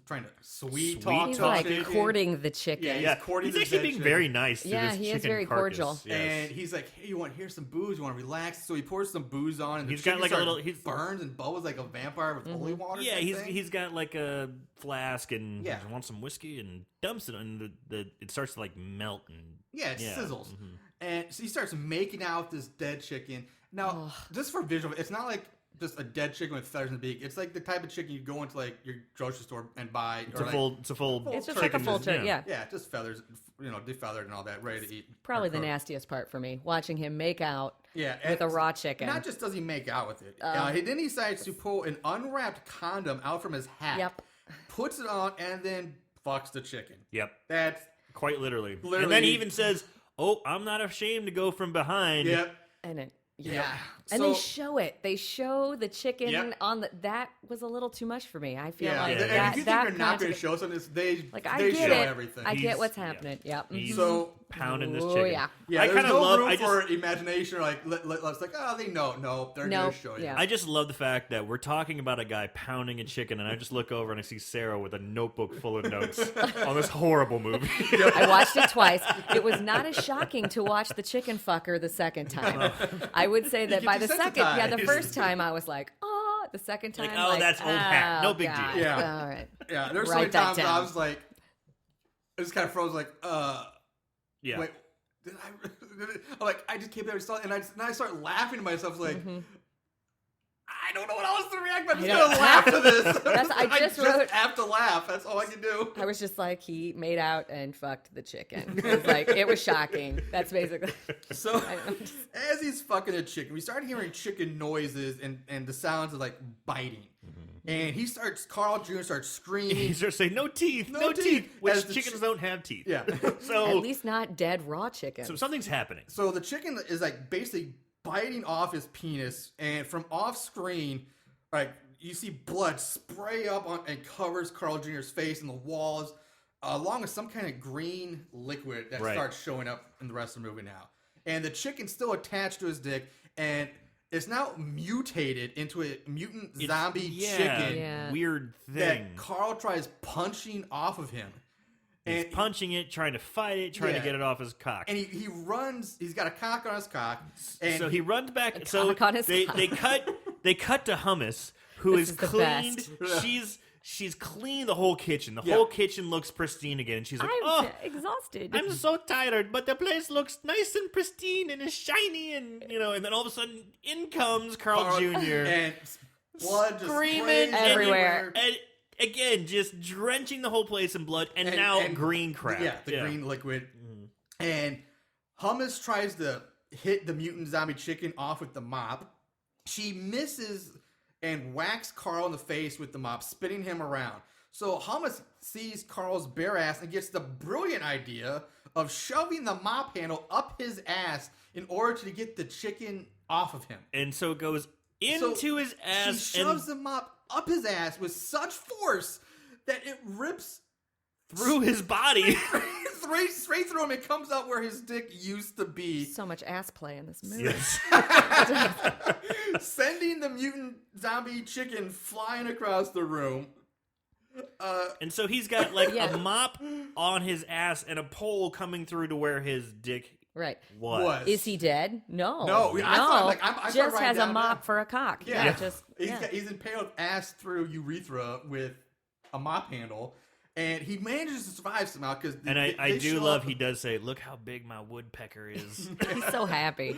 trying to sweet talk he's to like chicken. courting the chicken. Yeah, Yeah, courting he's the actually dead being chicken. very nice to Yeah, this he is chicken very carcass. cordial. Yes. And he's like, "Hey, here's some booze? You want to relax?" So he pours some booze on, and the He's got chicken like a starts- little- he's- burns and bubbles like a vampire with holy water. Yeah, type he's thing. he's got like a flask and Yeah. wants some whiskey and dumps it, and it starts to like melt and it yeah. sizzles, Mhm. and so he starts making out this dead chicken. Now, just for visual, it's not like just a dead chicken with feathers in the beak. It's like the type of chicken you go into like your grocery store and buy. It's a full. It's It's just chicken. like a full turkey. Yeah. Yeah, just feathers, defeathered and all that, ready to eat. Probably Or the cooked. nastiest part for me, watching him make out Yeah, with a and raw chicken. Not just does he make out with it. Then he decides to pull an unwrapped condom out from his hat. Yep. Puts it on and then fucks the chicken. Yep, That's quite literally. Literally. And then he even says, "Oh, I'm not ashamed to go from behind." yep. And it, Yeah. And So- they show it. They show the chicken Yep. on the. That was a little too much for me. I feel Yeah, like and yeah, if that. you think that they're not kinda going to show something, they Like, they I get show it. everything. I get what's yeah. happening. Yep. He's So- pounding this Oh, chicken. yeah. Yeah, I there's kind of no love. room I just, for imagination. Or like, let's like, oh, they no, they're No, going to show you. yeah. I just love the fact that we're talking about a guy pounding a chicken, and I just look over and I see Sarah with a notebook full of notes on this horrible movie. I watched it twice. It was not as shocking to watch the chicken fucker the second time. I would say that get by the second, the desensitized. first time I was like, oh. The second time, Like, oh, that's old hat. No big deal. God. Yeah. All right. Yeah, there's so many Write that times I down. was like, I just kind of froze, like, Yeah. wait, did I'm like, I just came there and saw it, and I start laughing to myself, like, I don't know what else to react, but I'm just I know. gonna laugh to this. That's- I just wrote- have to laugh. That's all I can do. I was just like, he made out and fucked the chicken. It was like, it was shocking. That's basically. So, as he's fucking a chicken, we start hearing chicken noises and the sounds of like biting. And Carl Jr. starts screaming. He starts saying, no teeth, No no teeth," teeth, which as the chickens don't have teeth. Yeah. So, At least not dead raw chicken. so something's happening. So the chicken is like basically biting off his penis, and from off screen, like you see blood spray up on and covers Carl Jr.'s face and the walls, along with some kind of green liquid that Right. starts showing up in the rest of the movie now. And the chicken's still attached to his dick, and it's now mutated into a mutant zombie chicken Yeah. Weird thing. that Carl tries punching off of him. He's punching it, trying to fight it, trying Yeah. to get it off his cock. And he runs. He's got a cock on his cock. And So he runs back. So cock on his they cock. they cut to Hummus, who This is is the cleaned. best. She's cleaned the whole kitchen. The Yeah. whole kitchen looks pristine again. And she's like, I'm oh, exhausted. I'm so tired, but the place looks nice and pristine and is shiny, and and then all of a sudden in comes Carl Jr. and blood just Screaming sprays everywhere. and again just drenching the whole place in blood, and now green crap. Yeah, the green liquid. And Hummus tries to hit the mutant zombie chicken off with the mop. She misses and whacks Carl in the face with the mop, spinning him around. So Hummus sees Carl's bare ass and gets the brilliant idea of shoving the mop handle up his ass in order to get the chicken off of him. And so it goes So into his ass. She shoves the mop up his ass with such force that it rips through his body. straight through him. It comes out where his dick used to be, So much ass play in this movie. Yes. sending the mutant zombie chicken flying across the room. And so he's got like Yeah. a mop on his ass and a pole coming through to where his dick Right. was. Is he dead? No. No, I thought, like, I started just writing has a down mop that. for a cock. Yeah. Yeah. Just. He's impaled ass through urethra with a mop handle, and he manages to survive somehow. Because And I do love he does say, "Look how big my woodpecker is," He's so happy.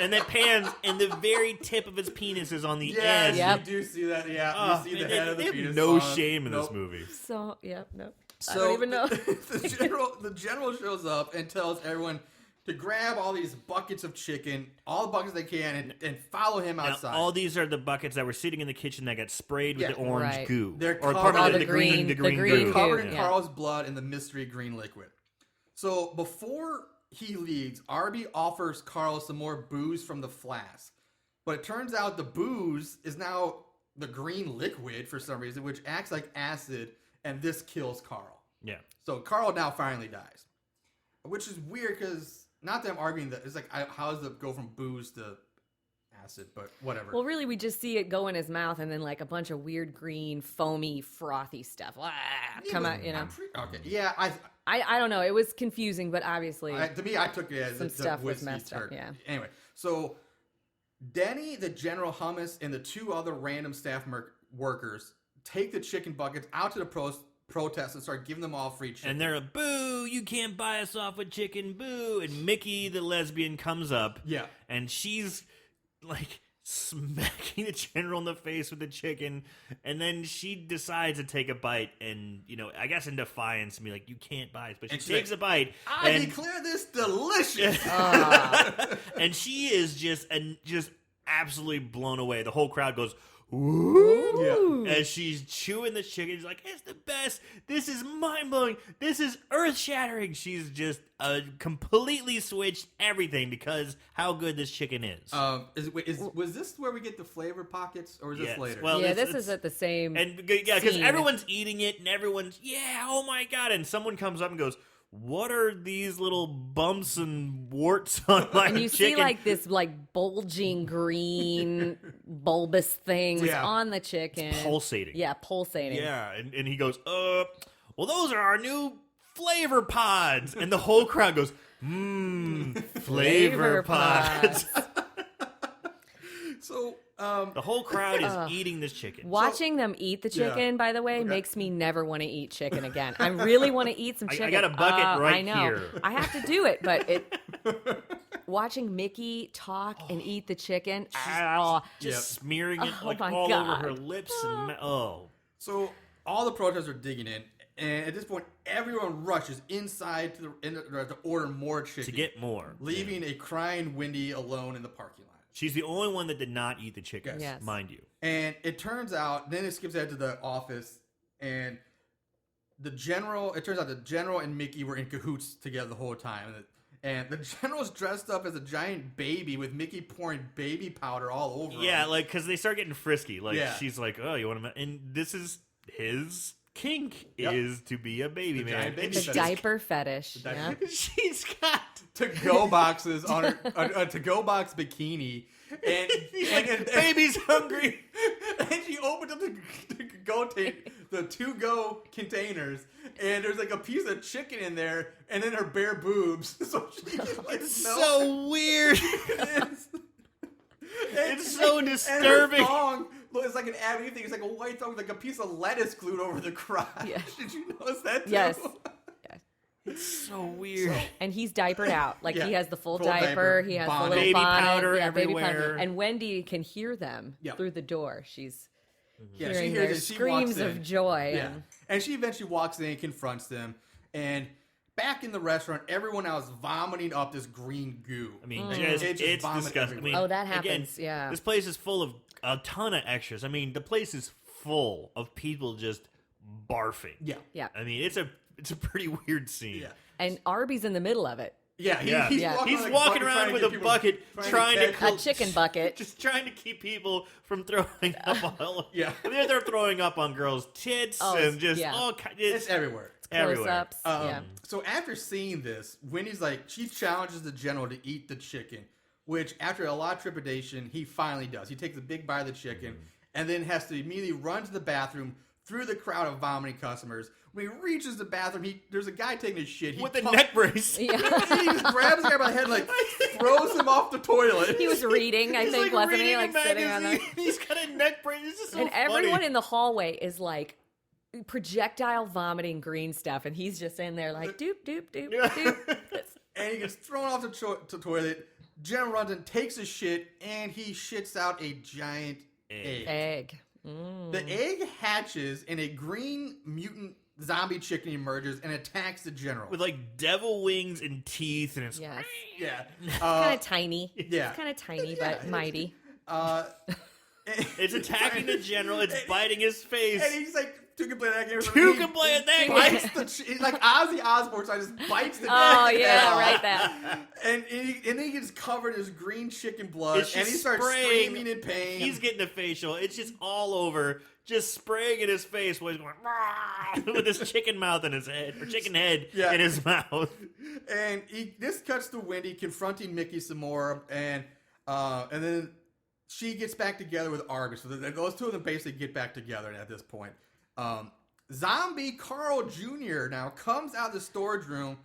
and that pans, and the very tip of his penis is on the Yes, end. Yep. you do see that. Yeah, Oh, you see the man, head of the they have penis. no on. shame in Nope. this movie. So, yep, nope. I So don't even know. the general shows up and tells everyone to grab all these buckets of chicken, all the buckets they can, and follow him Now, outside. all these are the buckets that were sitting in the kitchen that got sprayed with Yeah. the orange Right. goo. They're or covered- pardon Oh, me, the the green green goo. covered goo. in Yeah. Carl's blood and the mystery green liquid. So before he leaves, Arby offers Carl some more booze from the flask. But it turns out the booze is now the green liquid for some reason, which acts like acid, and this kills Carl. Yeah. So Carl now finally dies. Which is weird because, not that I'm arguing that, it's like, how does it go from booze to acid? But whatever. Well, really, we just see it go in his mouth and then like a bunch of weird green, foamy, frothy stuff. Wah, come out, you know. Okay. Yeah, I don't know. It was confusing, but obviously. to me, I took it as Some the stuff was whiskey messed up, turned. yeah. Anyway, so Denny, the General Hummus, and the two other random staff workers take the chicken buckets out to the protest and start giving them all free chicken. And they're a boo, you can't buy us off with chicken, boo. And Mickey, the lesbian, comes up. Yeah. And she's like smacking the general in the face with the chicken. And then she decides to take a bite and, I guess in defiance, be like, you can't buy it. But she And she's takes like, a bite. I and, declare this delicious. and she is just absolutely blown away. The whole crowd goes, ooh, as she's chewing the chicken. She's like, it's the best. This is mind-blowing. This is earth-shattering. She's just completely switched everything because how good this chicken is. Was this where we get the flavor pockets, or is this later? Well, Yeah, this is at the same. And yeah, because scene. everyone's eating it, and everyone's oh my god, and someone comes up and goes, "What are these little bumps and warts on my and you chicken?" see like this like bulging green bulbous things on the chicken. Pulsating. Yeah, pulsating. Yeah, and he goes, well, those are our new flavor pods. And the whole crowd goes, flavor pods. So, the whole crowd is eating this chicken. Watching them eat the chicken, by the way, makes me never want to eat chicken again. I really want to eat some chicken. I got a bucket right I know. here. I have to do it, but watching Mickey talk and eat the chicken, just smearing it Oh like my all God. over her lips. And so all the protesters are digging in, and at this point, everyone rushes inside to order more chicken. to get more. leaving a crying Wendy alone in the parking lot. She's the only one that did not eat the chicken, Yes. mind you. And it turns out, then it skips ahead to the office, and it turns out the general and Mickey were in cahoots together the whole time. And the general's dressed up as a giant baby with Mickey pouring baby powder all over Yeah, him. like, because they start getting frisky. Like, Yeah. she's like, oh, you want to... And this is his kink, Yep. is to be a baby The man. giant baby And the fetish. diaper fetish. Yeah. she's got... to-go boxes on her a to-go box bikini, and baby's hungry. and she opens up the to-go containers, and there's like a piece of chicken in there, and then her bare boobs. So she can, like, It's smell so weird. It's so disturbing. And her thong looks like an avenue thing. It's like a white thong, with like a piece of lettuce glued over the crotch. Yeah. Did you notice that too? Yes. It's so weird. And he's diapered out. Like Yeah. he has the full Full diaper. diaper, He has bonnet. the little Baby bonnet. powder Yeah, baby powder. everywhere. And Wendy can hear them Yep. through the door. She's Yeah, hearing she their hears it. She screams walks in. of joy. Yeah. And she eventually walks in and confronts them. And back in the restaurant, everyone now is vomiting up this green goo. I mean, It's just, just it's vomit disgusting. I mean, everywhere. Oh, that again, happens, yeah. This place is full of a ton of extras. I mean, the place is full of people just barfing. Yeah. Yeah. I mean, it's a pretty weird scene. Yeah. And Arby's in the middle of it. Yeah, Yeah. he's Yeah. walking, He's around, walking like, around with a bucket, trying to catch- A chicken bucket. just trying to keep people from throwing up all. Yeah. they're throwing up on girls' tits Oh, and just yeah. all kinds. It's everywhere. everywhere. Close-ups. Yeah. So after seeing this, Wendy's like, she challenges the general to eat the chicken, which after a lot of trepidation, he finally does. He takes a big bite of the chicken and then has to immediately run to the bathroom through the crowd of vomiting customers. When he reaches the bathroom, there's a guy taking a shit. He with a neck brace. Yeah. he just grabs the guy by the head and like throws him off the toilet. He was reading, I He's think, like wasn't he? reading Like a sitting on the. magazine. He's got a neck brace. It's just so And funny. everyone in the hallway is like projectile vomiting green stuff, and he's just in there like doop doop doop doop. And he gets thrown off the toilet. Jen runs and takes a shit, and he shits out a giant egg. Egg. The egg hatches, and a green mutant zombie chicken emerges and attacks the general. with like devil wings and teeth, and it's Yes. Yeah. Kind of tiny. yeah. It's kind of tiny, Yeah, but it's- mighty. it's attacking the general. It's biting his face. And he's like, two can play that game. Two can play it that bites game. he's like Ozzy Osbourne, so I just bites the Oh neck yeah, off. right that. And then he gets covered in his green chicken blood, It's and just he starts spraying. screaming in pain. He's getting a facial. It's just all over, just spraying in his face while he's going "Rah!" with his chicken mouth in his head, or chicken head Yeah. in his mouth. And this cuts to Wendy confronting Mickey some more, and then she gets back together with Arby. So those two of them basically get back together at this point. Zombie Carl Jr. now comes out of the storage room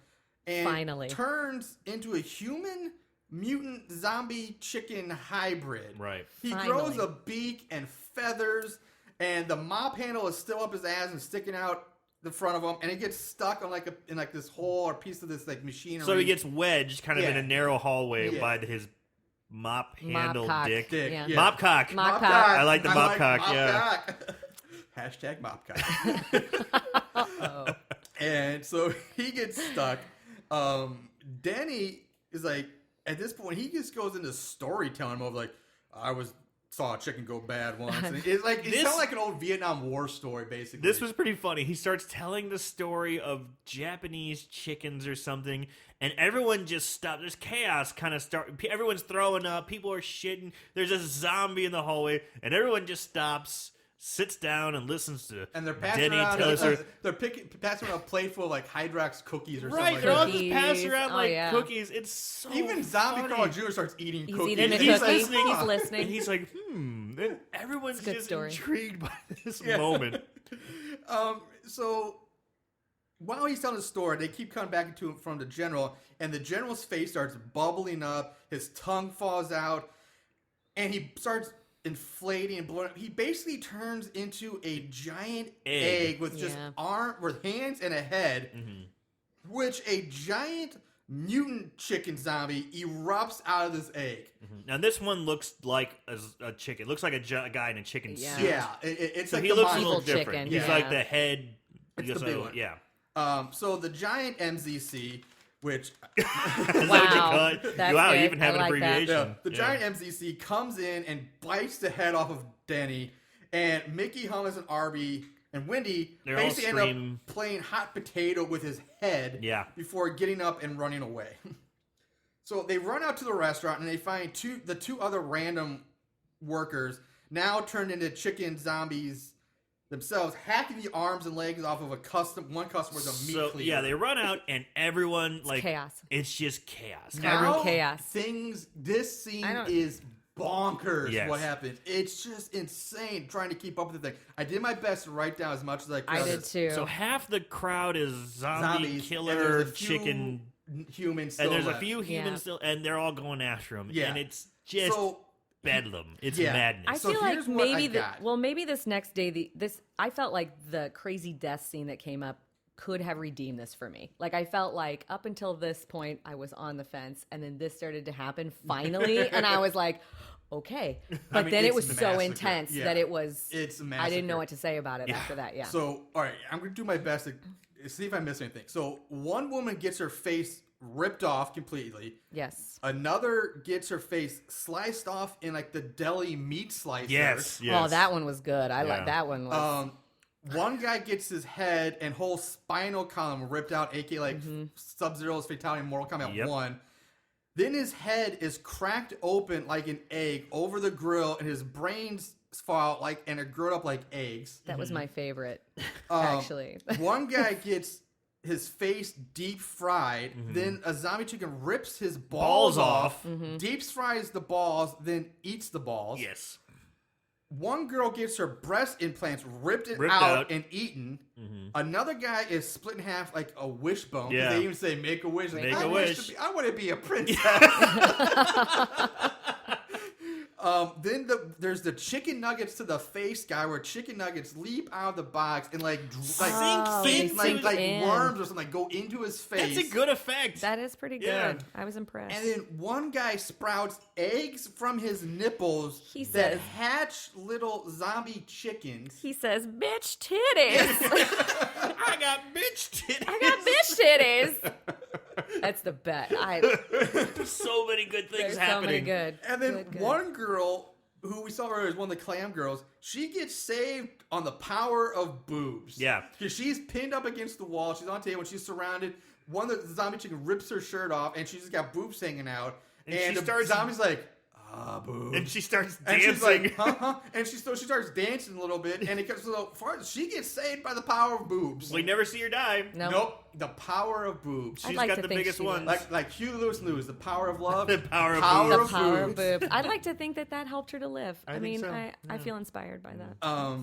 and Finally. turns into a human mutant zombie chicken hybrid. Right. He Finally. grows a beak and feathers, and the mop handle is still up his ass and sticking out the front of him, and it gets stuck on in this hole or piece of this like machinery. So he gets wedged kind of in Yeah. a narrow hallway Yeah. by his mop Mop handle cock. dick. Dick, Yeah. yeah. Mop cock. Mop cock. cock. I like the mop cock, yeah. cock. Hashtag mop cock. Oh. And so he gets stuck. Denny is like, at this point, he just goes into storytelling mode, like, I was saw a chicken go bad once. And it's like it sounded like an old Vietnam War story, basically. This was pretty funny. He starts telling the story of Japanese chickens or something, and everyone just stops. There's chaos kind of start. Everyone's throwing up. People are shitting. There's a zombie in the hallway, and everyone just stops, sits down, and listens to and they're passing Denny around. tell us her- They're passing around a plate full of like Hydrax cookies or Right, something. they're all Like just Cookies. passing around Oh, like yeah. cookies. It's so Even Zombie funny. Carl Jr. starts eating He's cookies. eating a And He's cookie. listening. He's listening. And he's like, And everyone's It's a good just story. intrigued by this Yeah. moment. So while he's telling the story, they keep coming back into from the general, and the general's face starts bubbling up. His tongue falls out, and he starts inflating and blowing up. He basically turns into a giant egg with just with hands and a head, which a giant mutant chicken zombie erupts out of this egg. Now this one looks like a chicken. Looks like a guy in a chicken Yeah. suit. Yeah, it's So like he the looks a monster. little Evil different. chicken, He's yeah. like the head. It's the big one. Yeah. So the giant MZC, which Is that what you Wow. call it? That's Wow, you good. even have I an like that. abbreviation. the giant MZC comes in and bites the head off of Denny, and Mickey, Hummus, and Arby and Wendy They're all basically end screaming. up playing hot potato with his head Yeah. before getting up and running away. So they run out to the restaurant and they find the two other random workers now turned into chicken zombies themselves, hacking the arms and legs off of one customer with a meat So cleaver. yeah, they run out and everyone like chaos. It's just chaos. Now, chaos. This scene I don't- is bonkers. Yes. What happens? It's just insane trying to keep up with the thing. I did my best to write down as much as I could. I did too. So half the crowd is zombie Zombies, and killer there's a few chicken, humans. Still and there's a left. few humans Yeah. still, and they're all going after him. Yeah. And it's just So bedlam. It's Yeah. madness. I So feel like here's what I maybe got. maybe this next day I felt like the crazy death scene that came up could have redeemed this for me. Like I felt like up until this point I was on the fence, and then this started to happen finally, and I was like, okay. But mean, then it it's was a so massacre. intense Yeah. that it was. It's a I didn't know massacre. what to say about it after that. Yeah. So, all right, I'm going to do my best to see if I miss anything. So, one woman gets her face ripped off completely. Yes. Another gets her face sliced off in like the deli meat slicer. yes. Oh, that one was good. I Yeah. like that one. Was, One guy gets his head and whole spinal column ripped out, aka like Sub-Zero's fatality in Mortal Kombat Yep. 1. Then his head is cracked open like an egg over the grill, and his brains fall out like and are growed up like eggs. that was my favorite, Um, actually. One guy gets his face deep fried. Then a zombie chicken rips his balls off, deep fries the balls, then eats the balls. Yes. One girl gets her breast implants ripped Ripped out out. and eaten. Another guy is split in half like a wishbone. 'Cause Yeah. They even say make a wish. Like, Make I a wish wish. to be- I want to be a princess. Then there's the chicken nuggets to the face guy, where chicken nuggets leap out of the box and like Oh, they sink like sink in. worms or something, like go into his face. That's a good effect. That is pretty good. Yeah. I was impressed. And then one guy sprouts eggs from his nipples He that says- hatch little zombie chickens. he says, "Bitch titties." I got bitch titties. I got bitch titties. That's the bet. So many good things There's so happening. many good. And then good. one girl who we saw earlier is one of the clam girls. She gets saved on the power of boobs. Yeah. Because she's pinned up against the wall. She's on a table and she's surrounded. One of the zombie chicken rips her shirt off and she's just got boobs hanging out. And And, she the starts- zombie's like, boobs. And she starts And dancing. she's like, huh? And she starts dancing a little bit. And it gets so far. She gets saved by the power of boobs. We never see her die. No. Nope. The power of boobs. She's like got to the think biggest she one. was. Like Hugh Lewis News, the power of love. The power of power boobs. The power of boobs. boobs. I'd like to think that helped her to live. I think mean, so. I feel inspired by that.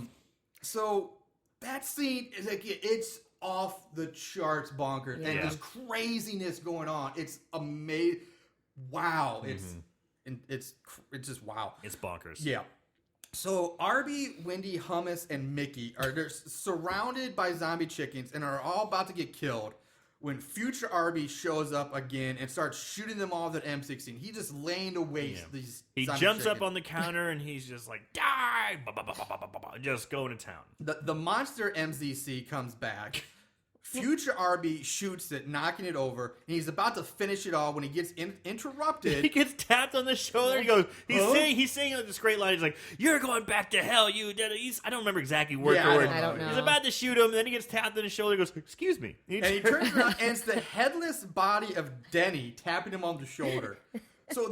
So that scene is like it's off the charts bonkers, and Yeah. there's craziness going on. It's amazing. Wow, it's just wow. It's bonkers. Yeah. So Arby, Wendy, Hummus, and Mickey they're surrounded by zombie chickens and are all about to get killed when future Arby shows up again and starts shooting them all with an M16. He just laying to waste these. He zombie jumps up chickens. on the counter and he's just like, die! Ba, ba, ba, ba, ba, ba, ba, just going to town. The monster MZC comes back Future Arby shoots it, knocking it over, and he's about to finish it all when he gets interrupted. He gets tapped on the shoulder. He goes, he's saying this great line. He's like, "You're going back to hell, you." I don't remember exactly word for word. I don't know. He's about to shoot him, and then he gets tapped on the shoulder. He goes, "Excuse me," And he turns around, and it's the headless body of Denny tapping him on the shoulder. So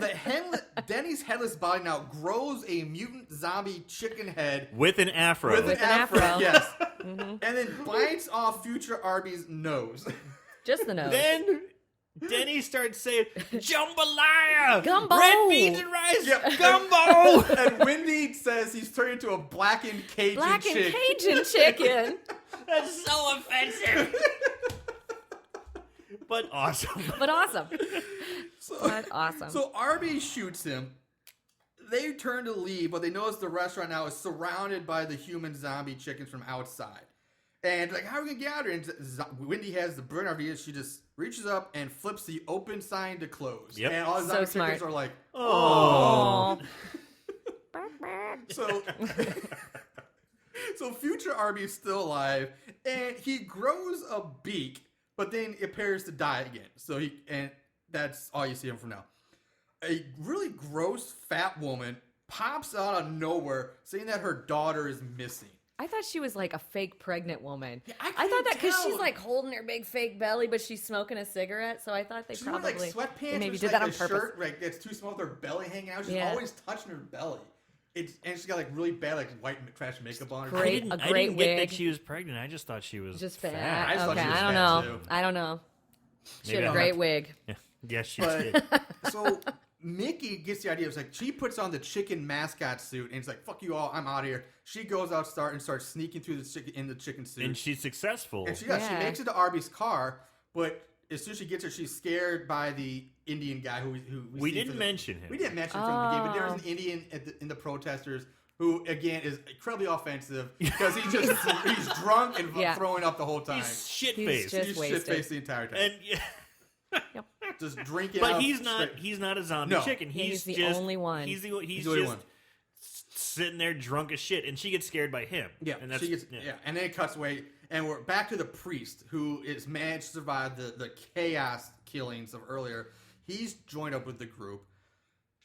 Denny's headless body now grows a mutant zombie chicken head with an afro. with an afro, yes, Mm-hmm. and then bites off Future Arby's nose. Just the nose. Then Denny starts saying, "Jambalaya, Gumbo. red beans and rice, Yep. gumbo." And Wendy says he's turned into a blackened Cajun Cajun chicken. That's so offensive. But awesome. But awesome. But awesome. So Arby shoots him. They turn to leave, but they notice the restaurant now is surrounded by the human zombie chickens from outside. And like, how are we gonna get out of here? And Wendy has the brilliant idea. She just reaches up and flips the open sign to close. Yep. And all the So zombie smart. chickens are like, Oh. so. So Future Arby is still alive, and he grows a beak, but then appears to die again. And that's all you see him for now. A really gross fat woman pops out of nowhere saying that her daughter is missing. I thought she was like a fake pregnant woman. Yeah, I I couldn't thought that because tell. she's like holding her big fake belly, but she's smoking a cigarette. So I thought they She's wearing like probably sweatpants, they maybe with, did like, that on a purpose. shirt like that's too small with her belly hanging out. She's Yeah. always touching her belly. And she's got like really bad like white trash makeup on her. Great. I A didn't great get that wig. she was pregnant. I just thought she was Just fat. fat. I just thought Okay, she was I don't fat, know. too. I don't know. She Maybe had a I'll great have to- wig. Yeah. Yes, she But did. so Mickey gets the idea. It's like she puts on the chicken mascot suit and it's like, "Fuck you all, I'm out of here." She goes out and starts sneaking through the chicken suit. And she's successful. And she Yeah. makes it to Arby's car, but as soon as she gets her, she's scared by the Indian guy who We see didn't for the- mention him. We didn't mention him from the beginning, but there was Oh. an Indian in the protesters who again is incredibly offensive because he's drunk and Yeah. throwing up the whole time. He's shit He's faced. just He's wasted. shit-faced the entire time. And yeah. Just drinking. But out he's not. straight- He's not a zombie No. chicken. He's the just, only one. He's the just only one. sitting there drunk as shit, and she gets scared by him. Yeah, and that's she gets, and then it cuts away, and we're back to the priest who is managed to survive the chaos killings of earlier. He's joined up with the group.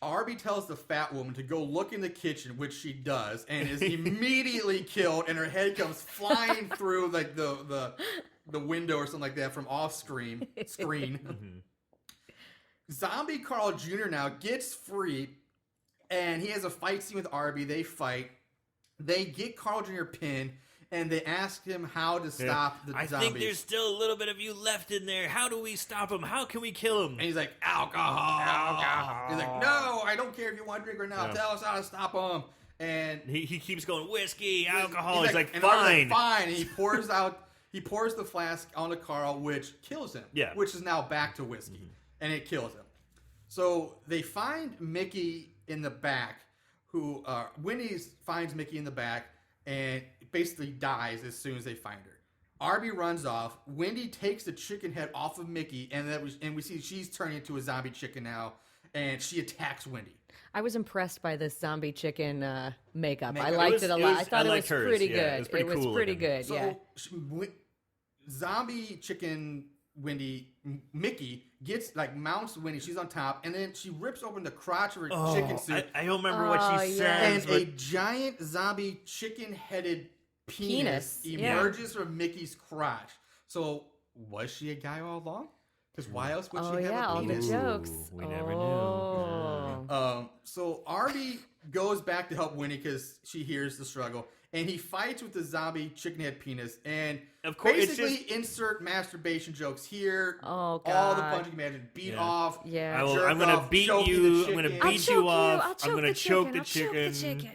Arby tells the fat woman to go look in the kitchen, which she does, and is immediately killed, and her head comes flying through like the window or something like that from off screen. Zombie Carl Jr. now gets free, and he has a fight scene with Arby. They fight. They get Carl Jr. pinned, and they ask him how to stop the I zombies. think there's still a little bit of you left in there. How do we stop him? How can we kill him? And he's like, alcohol. He's like, no, I don't care if you want to drink or not. Yeah. Tell us how to stop him. And He keeps going whiskey, alcohol. He's like and Arby's fine. fine. And he pours the flask onto Carl, which kills him. Yeah. Which is now back to whiskey. And it kills him. So they find Mickey in the back, who Wendy finds Mickey in the back and basically dies as soon as they find her. Arby runs off. Wendy takes the chicken head off of Mickey, and we see she's turning into a zombie chicken now, and she attacks Wendy. I was impressed by this zombie chicken makeup. I Makeup. liked it a lot. I thought it was liked hers, pretty yeah. good. It was pretty cool pretty looking. good. So Yeah. zombie chicken Mickey gets mounts Wendy. She's on top, and then she rips open the crotch of her chicken suit, I don't remember what Oh, she yeah. says. and a giant zombie chicken-headed penis yeah. emerges from Mickey's crotch. So was she a guy all along? Because why else would Oh she have yeah, a all the penis? jokes. we never knew. Oh. So Arby goes back to help Winnie because she hears the struggle, and he fights with the zombie chicken head penis, and Of course, it's basically insert masturbation jokes here. Oh, all the God. punching you can imagine, beat Yeah. off. Yeah. jerk I'm gonna off, beat choking you. the I'm gonna chicken. I'll beat choke you off. I'll I'm gonna choke the I'll choke chicken. the chicken.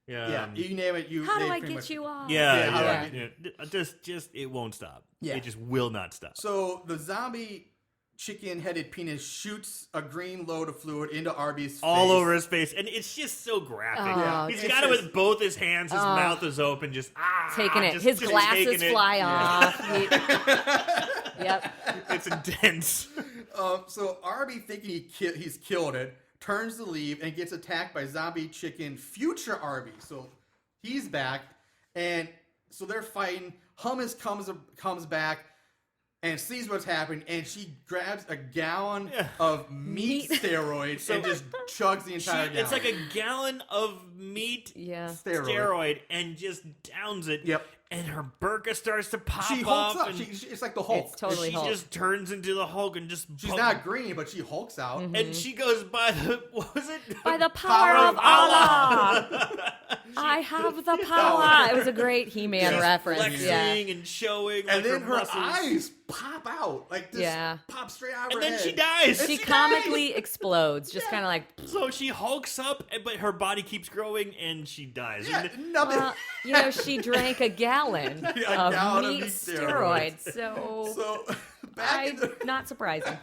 Yeah, you name it. How do they I pretty get much- you off? Yeah, Yeah, Just it won't stop. Yeah. It just will not stop. So the zombie chicken-headed penis shoots a green load of fluid into Arby's face. All over his face, and it's just so graphic. Oh, He's it's got it just- with both his hands. His mouth is open, just Taking it. just- His just glasses taking it. fly Yeah. off. Yep. It's intense. So Arby, thinking he's killed it, turns to leave and gets attacked by zombie chicken future Arby. So he's back, and so they're fighting. Hummus comes back. and sees what's happening, and she grabs a gallon of meat steroids and just chugs the entire gallon. It's like a gallon of meat steroid and just downs it. Yep. And her burqa starts to pop She hulks up. and It's like the Hulk. It's totally she Hulk. just turns into the Hulk and just... She's not green, but she hulks out. And she goes by the... What was it? By the power of Allah. I have the power. It was a great He-Man reference. Flexing and showing. And like, then her muscles. eyes pop out. Like this pops straight out of her And then head. she dies. She comically explodes, just kind of like... So she hulks up, but her body keeps growing and she dies. Yeah, And Well, she drank a gallon of gallon of meat meat steroids. So Not surprising.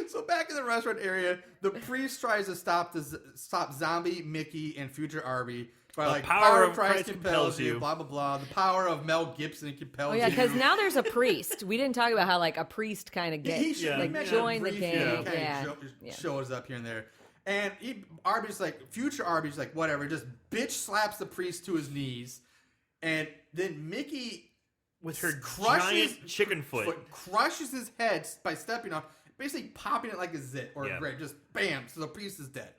So back in the restaurant area, the priest tries to stop Zombie, Mickey, and future Arby by power of Christ compels you, blah blah blah. The power of Mel Gibson compels you. Oh yeah, because now there's a priest. We didn't talk about how a priest kind of gets join the game. Shows up here and there, and Arby's like future Arby's like whatever, just bitch slaps the priest to his knees, and then Mickey with her giant chicken foot crushes his head by stepping on, basically popping it like a zit or a grape. Just bam, so the priest is dead.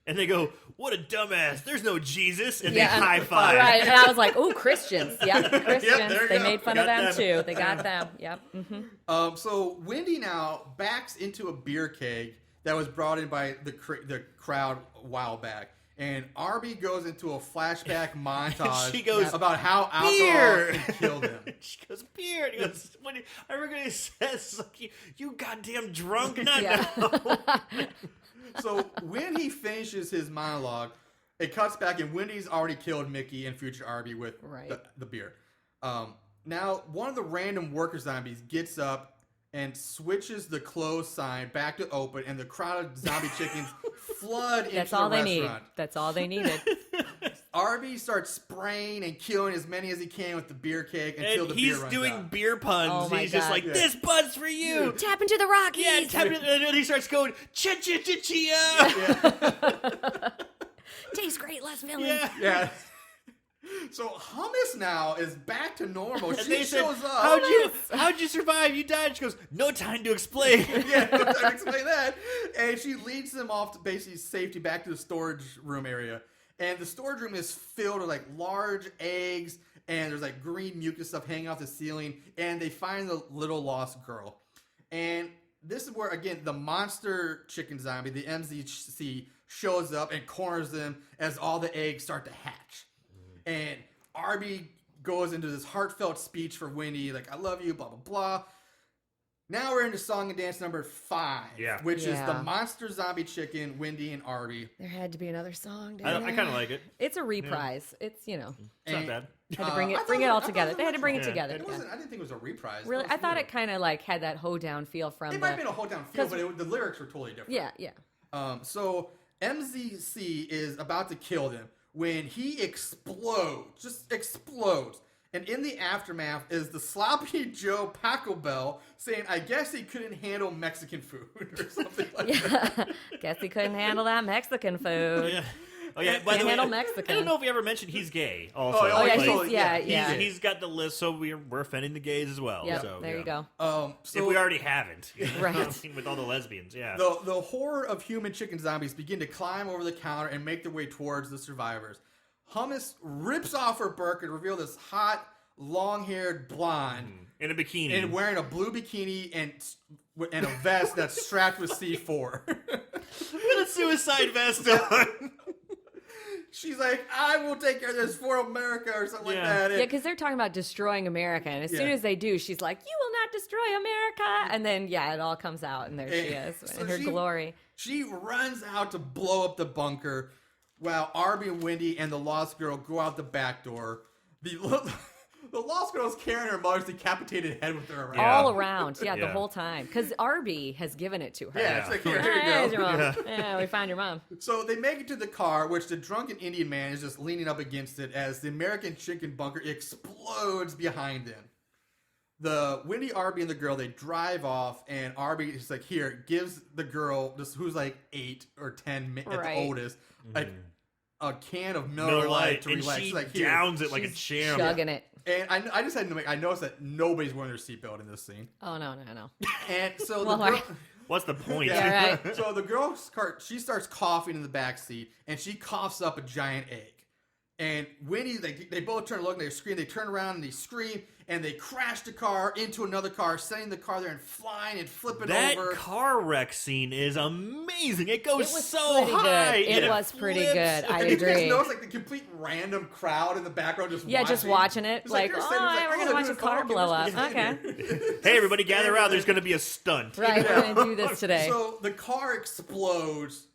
And they go, what a dumbass. There's no Jesus. And they high five. Right. And I was like, oh, Christians. Yep, Christians. They made fun of them too. They got them. Yep. Mm-hmm. So Wendy now backs into a beer keg that was brought in by the crowd a while back. And Arby goes into a flashback montage she goes, about how alcohol beer can kill them. She goes, beer. And he goes, I remember he says, you goddamn drunk. No. So when he finishes his monologue, it cuts back and Wendy's already killed Mickey and future Arby with the beer. Now, one of the random worker zombies gets up and switches the close sign back to open, and the crowd of zombie chickens flood into the restaurant. That's all they needed. Arby starts spraying and killing as many as he can with the beer keg until the beer runs out. He's doing beer puns. He's just like, this bud's for you. Tap into the Rockies. Yeah, and then he starts going, chia. Tastes great, less villain. Yeah. So Hummus now is back to normal. She shows up. How'd you survive? You died. She goes, no time to explain. No time to explain that. And she leads them off to basically safety back to the storage room area. And the storage room is filled with large eggs, and there's green mucus stuff hanging off the ceiling. And they find the little lost girl. And this is where, again, the monster chicken zombie, the MZC, shows up and corners them as all the eggs start to hatch. And Arby goes into this heartfelt speech for Wendy, I love you, blah, blah, blah. Now we're into song and dance number 5, which is the monster zombie chicken, Wendy and Arby. There had to be another song. I kind of like it. It's a reprise. Yeah. It's, It's not bad. Had to bring it all together. They had to bring it together. I didn't think it was a reprise. Really? I thought it kind of had that hoedown feel from It might have been a hoedown feel, but the lyrics were totally different. Yeah. So MZC is about to kill them when he explodes. Just explodes. And in the aftermath is the Sloppy Joe Paco Bell saying, I guess he couldn't handle Mexican food or something like that. Guess he couldn't handle that Mexican food. Yeah. Oh yeah, by the way, handle Mexican. I don't know if we ever mentioned he's gay. Also, He's got the list, so we're offending the gays as well. Yep, so, there you go. So if we already haven't, right? With all the lesbians, The horde of human chicken zombies begin to climb over the counter and make their way towards the survivors. Hummus rips off her burqa to reveal this hot, long-haired blonde in a bikini, and wearing a blue bikini and a vest that's strapped with C4 with a suicide vest on. She's like, I will take care of this for America or something like that. Yeah, because they're talking about destroying America. And as soon as they do, she's like, you will not destroy America. And then, it all comes out. And there she is in her glory. She runs out to blow up the bunker while Arby and Wendy and the lost girl go out the back door. The lost girl is carrying her mother's decapitated head with her around. All around. The whole time. Because Arby has given it to her. Yeah, it's like, here you go. Yeah, we found your mom. So they make it to the car, which the drunken Indian man is just leaning up against it as the American chicken bunker explodes behind them. The Wendy, Arby, and the girl, they drive off, and Arby is like, here, gives the girl, who's 8 or 10 at the oldest, a can of Miller Lite to and relax. she She's like, here. downs it like a She's champ. chugging it. And I just had to I noticed that nobody's wearing their seatbelt in this scene. Oh, no. And so Well, the girl, What's the point? Yeah, right. so the girl's cart, she starts coughing in the back seat, and she coughs up a giant egg. And Winnie, they both turn to look, and they scream. They turn around and they scream, and they crash the car into another car, sending the car there and flying and flipping That over. car wreck scene is amazing. It goes It was so pretty high. good. It and was pretty flips. good. I And you just agree. notice like the complete random crowd in the background just Yeah, watching. just watching it. It's Like, they're oh, sitting, it's yeah, we're going to they're watch a doing car okay, blow we're up. just Okay. Hey, everybody, gather around. There's going to be a stunt. Right, we're going to do this today. So the car explodes.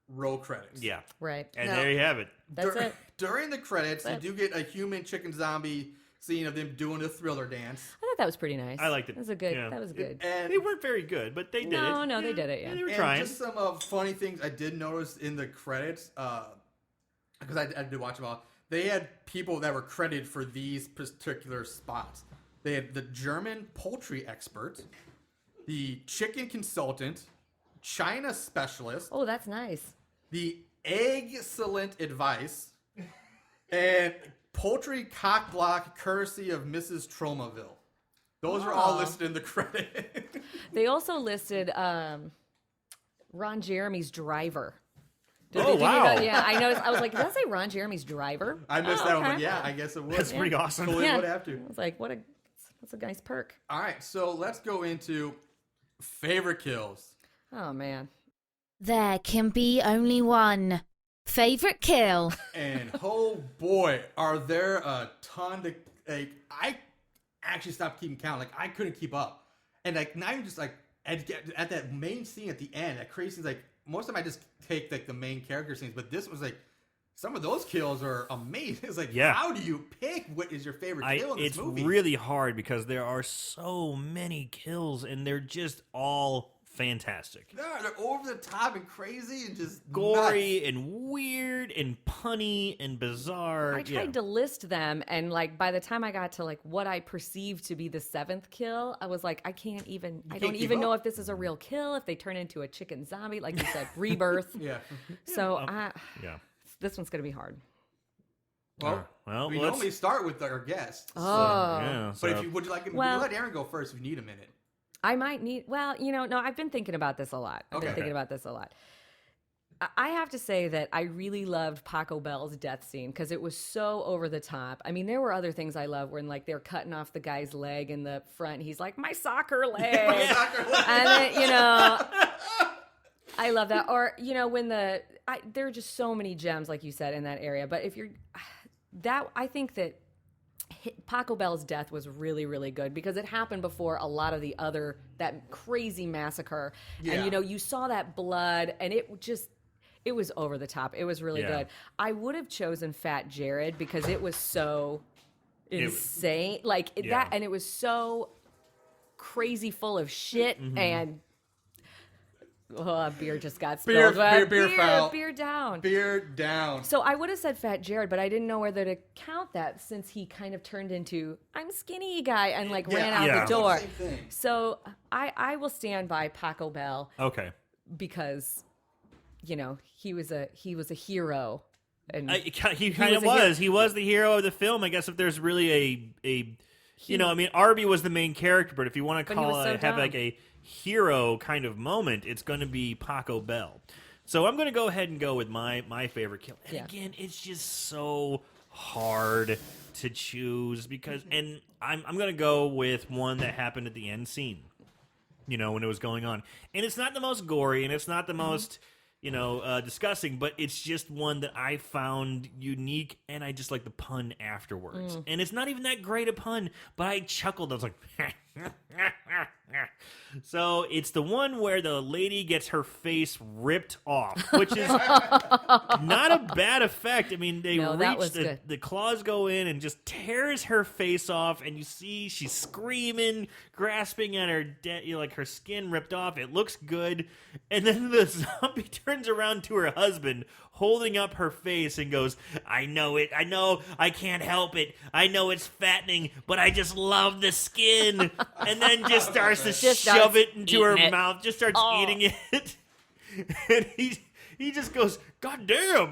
Roll credits. Yeah. Right. And Now- there you have it. That's it. During the credits, you That's do get a human chicken zombie scene of them doing the Thriller dance. I thought that was pretty nice. I liked it. That was a good. Yeah. That was good. And, They weren't very good, but they did it. No, they did it, yeah. They were and trying. just some funny things I did notice in the credits, because I did watch them all. They had people that were credited for these particular spots. They had the German poultry expert, the chicken consultant, China specialist, Oh, that's nice. the excellent advice, and poultry cock block courtesy of Mrs. Tromaville. Those are all Aw. listed in the credit. They also listed Ron Jeremy's driver. Oh, Did you wow. know- yeah, I noticed. I was like, did that say Ron Jeremy's driver? I missed Oh, that one, okay. but yeah, I guess it would. That's pretty awesome. Totally Yeah. would have to. I was like, that's a nice perk. All right, so let's go into favorite kills. Oh man. There can be only one. Favorite kill. And oh boy, are there a ton to like. I actually stopped keeping count. Like I couldn't keep up, and like now you're just like at that main scene at the end. That crazy scene's like most of them I just take like the main character scenes, but this was like some of those kills are amazing. It's like Yeah. how do you pick what is your favorite kill in this It's movie? really hard because there are so many kills and they're just all fantastic. They're over the top and crazy and just Gory nuts. and weird and punny and bizarre. I tried to list them, and like by the time I got to like what I perceived to be the seventh kill, I was like, I don't can't keep even know up. if this is a real kill, if they turn into a chicken zombie, like you said, rebirth. Yeah. So Yeah. this one's gonna be hard. Well, we let's- normally start with our guests. Oh, yeah, But so- if you would you like, Well- you let Aaron go first if you need a minute. I might need. Well, no, I've been thinking about this a lot. I have to say that I really loved Paco Bell's death scene because it was so over the top. I mean, there were other things I love when like they're cutting off the guy's leg in the front. He's like, my soccer leg. And then, I love that. Or, when there are just so many gems, like you said, in that area. But I think that Paco Bell's death was really, really good because it happened before a lot of that crazy massacre. Yeah. And, you saw that blood and it was over the top. It was really Yeah. good. I would have chosen Fat Jared because it was so was- insane. Yeah. And it was so crazy full of shit Mm-hmm. and beer just got Beer- spilled. beer foul. Beer down. Beer down. So I would have said Fat Jared, but I didn't know whether to count that since he kind of turned into I'm skinny guy and ran out Yeah. the door. Same thing. So I will stand by Paco Bell Okay. because he was a hero. And He kind was of a hero. was. He was the hero of the film. I guess if there's really Arby was the main character, but if you want to But he was call so it, have like dumb. a hero kind of moment, it's going to be Paco Bell. So I'm going to go ahead and go with my favorite kill. And Yeah. again, it's just so hard to choose because, and I'm going to go with one that happened at the end scene. When it was going on, and it's not the most gory, and it's not the most disgusting, but it's just one that I found unique, and I just like the pun afterwards. And it's not even that great a pun, but I chuckled. I was like, so it's the one where the lady gets her face ripped off, which is not a bad effect. I mean, they No, that reach was good. the claws go in and just tears her face off, and you see she's screaming, grasping at her her skin ripped off. It looks good, and then the zombie turns around to her husband, holding up her face, and goes, "I know it. I know. I can't help it. I know it's fattening, but I just love the skin." And then just starts to Just shove starts it into her eating it. mouth. Just starts Oh. eating it, and he just goes, God damn.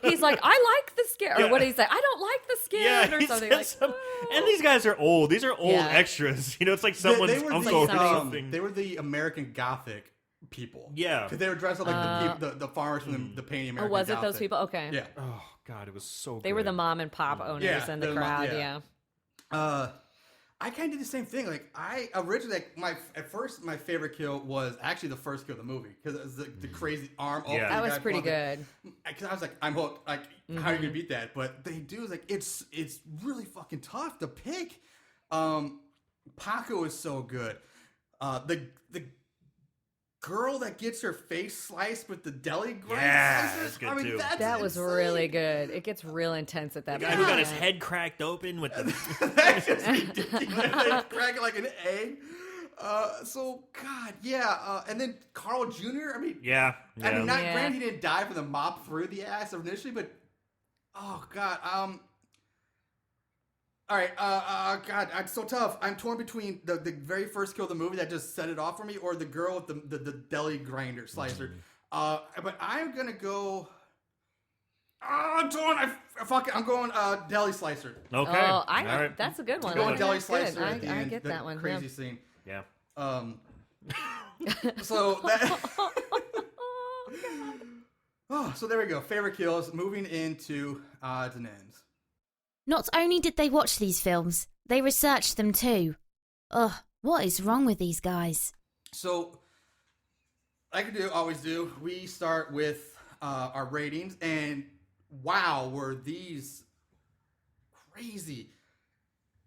He's like, I like the skin. Or Yeah. what did he say? I don't like the skin. Yeah, or he something says like and these guys are old. These are old Yeah. extras. It's like someone's They were uncle or the, something. They were the American Gothic people. Yeah. Because they were dressed up like the farmers from the painting Oh, American was it Gothic. those people? Okay. Yeah. Oh, God, it was so They were good. the mom and pop owners Yeah, in the the crowd. yeah. Yeah. I kind of did the same thing. Like I originally, at first, my favorite kill was actually the first kill of the movie because it was the crazy arm. Yeah. That was pretty good. Because I was like, I'm hooked. Like, how are you gonna beat that? But they do is like it's really fucking tough to pick. Paco is so good. The girl that gets her face sliced with the deli grind Yeah, slicer, that's good I mean, too. that's That was insane. really good. It gets real intense at that The point. guy who got his head cracked open with the... That's just ridiculous. They crack it like an egg. So God, yeah. And then Carl Jr. I mean, Yeah. I mean, not Yeah. granted, he didn't die from the mop through the ass initially, but oh God. All right. God, it's so tough. I'm torn between the very first kill of the movie that just set it off for me, or the girl with the deli grinder slicer. But I'm gonna go. I'm torn. I'm going deli slicer. Okay. Oh, All right. that's a good one. I'm going I deli think that's slicer. good. At the I end, get the that one. Crazy Yeah. scene. Yeah. So that. Oh, so there we go. Favorite kills. Moving into odds and ends. Not only did they watch these films, they researched them too. Ugh, what is wrong with these guys? So, like I always do, we start with our ratings, and wow, were these crazy.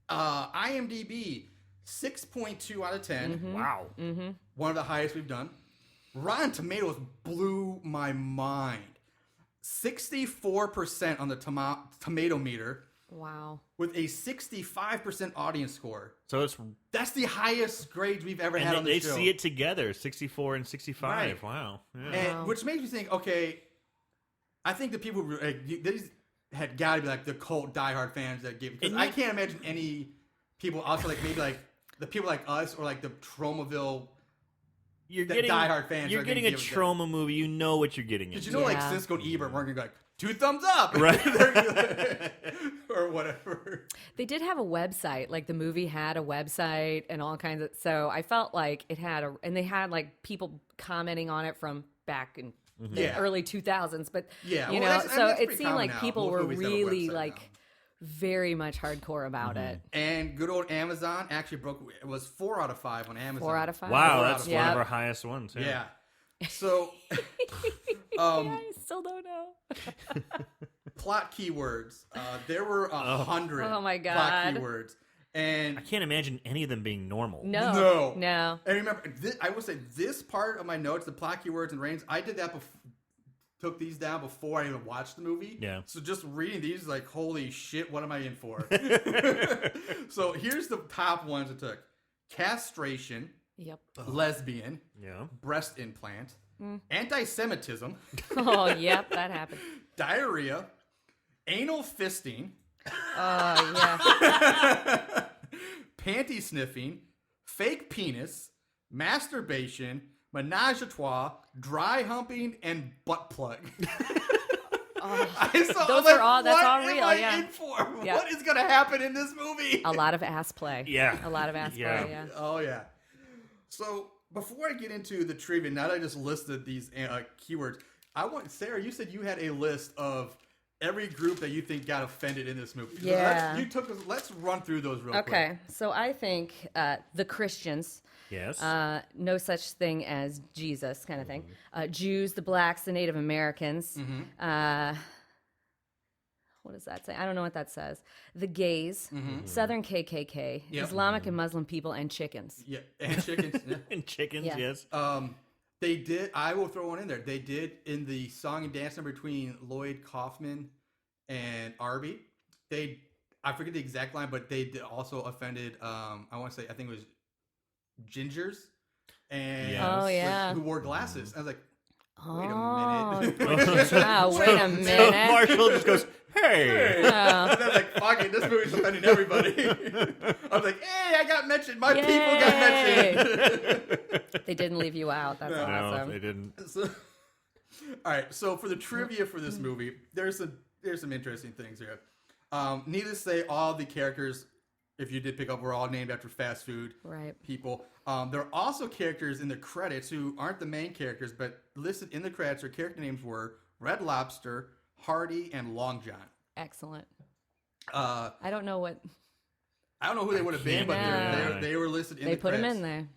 IMDb, 6.2 out of 10. Wow. One of the highest we've done. Rotten Tomatoes blew my mind. 64% on the tomato meter Wow. with a 65% audience score. So it's... That's the highest grades we've ever had on And the they show. see it together, 64 and 65. Right. Wow. Yeah. And which makes me think, okay, I think the people these had got to be like the cult diehard fans that give, because And I you- can't imagine any people also like maybe like the people like us or like the Tromaville. You're The getting diehard fans You're are gonna getting a give it that. Troma movie. You know what you're getting. Did Into. you know like Yeah. Cisco and Ebert weren't gonna be like 2 thumbs up, Right. or whatever. They did have a website, like the movie had a website and all kinds of. So I felt like it had and they had like people commenting on it from back in the Yeah. early 2000s. But Yeah, you well, know, that's so pretty it seemed common like now. people Most were movies have a really website like now. very much hardcore about it. And good old Amazon actually it was 4 out of 5 on Amazon. 4 out of 5. Wow, Four out that's of one five. of our highest ones. Yeah. So, I still don't know. plot keywords. There were 100 Oh my plot God. keywords. And I can't imagine any of them being normal. No. And remember, I will say this part of my notes, the plot keywords and ratings, I did that took these down before I even watched the movie. Yeah. So just reading these, like, holy shit, what am I in for? So here's the top ones it took: castration, Yep. lesbian, Yeah. breast implant, anti-Semitism, Oh, yep, that happened. diarrhea, anal fisting, Oh, yeah. panty sniffing, fake penis, masturbation, menage a trois, dry humping, and butt plug. That's all real, What am I yeah. in for? Yeah. What is going to happen in this movie? A lot of ass play. Yeah. A lot of ass Yeah. play, yeah. Oh, yeah. So before I get into the trivia, now that I just listed these keywords, Sarah, you said you had a list of every group that you think got offended in this movie. Yeah. Let's run through those real quick. Okay, so I think the Christians, Yes. no such thing as Jesus kind of thing. Jews, the blacks, the Native Americans. What does that say? I don't know what that says. The gays, Southern KKK, Yep. Islamic and Muslim people, and chickens. Yeah, and chickens. Yeah. and chickens, Yeah. yes. They did. I will throw one in there. They did in the song and dance number between Lloyd Kaufman and Arby. I forget the exact line, but they also offended. I want to say, I think it was gingers, and Yes. Oh, yeah. who wore glasses. I was like, wait Oh, a minute. wow, wait a So minute. Marshall just goes, hey. And I was like, fuck it, this movie's offending everybody. I was like, hey, I got mentioned. My people got mentioned. They didn't leave you out. That's No, awesome. they didn't. So, All right, so for the trivia for this movie, there's some interesting things here. Needless to say, all the characters, if you did pick up, were all named after fast food people. There are also characters in the credits who aren't the main characters, but listed in the credits, their character names were Red Lobster, Hardy, and Long John. Excellent. I don't know who they would have been, but they were listed in the credits. They put them in there.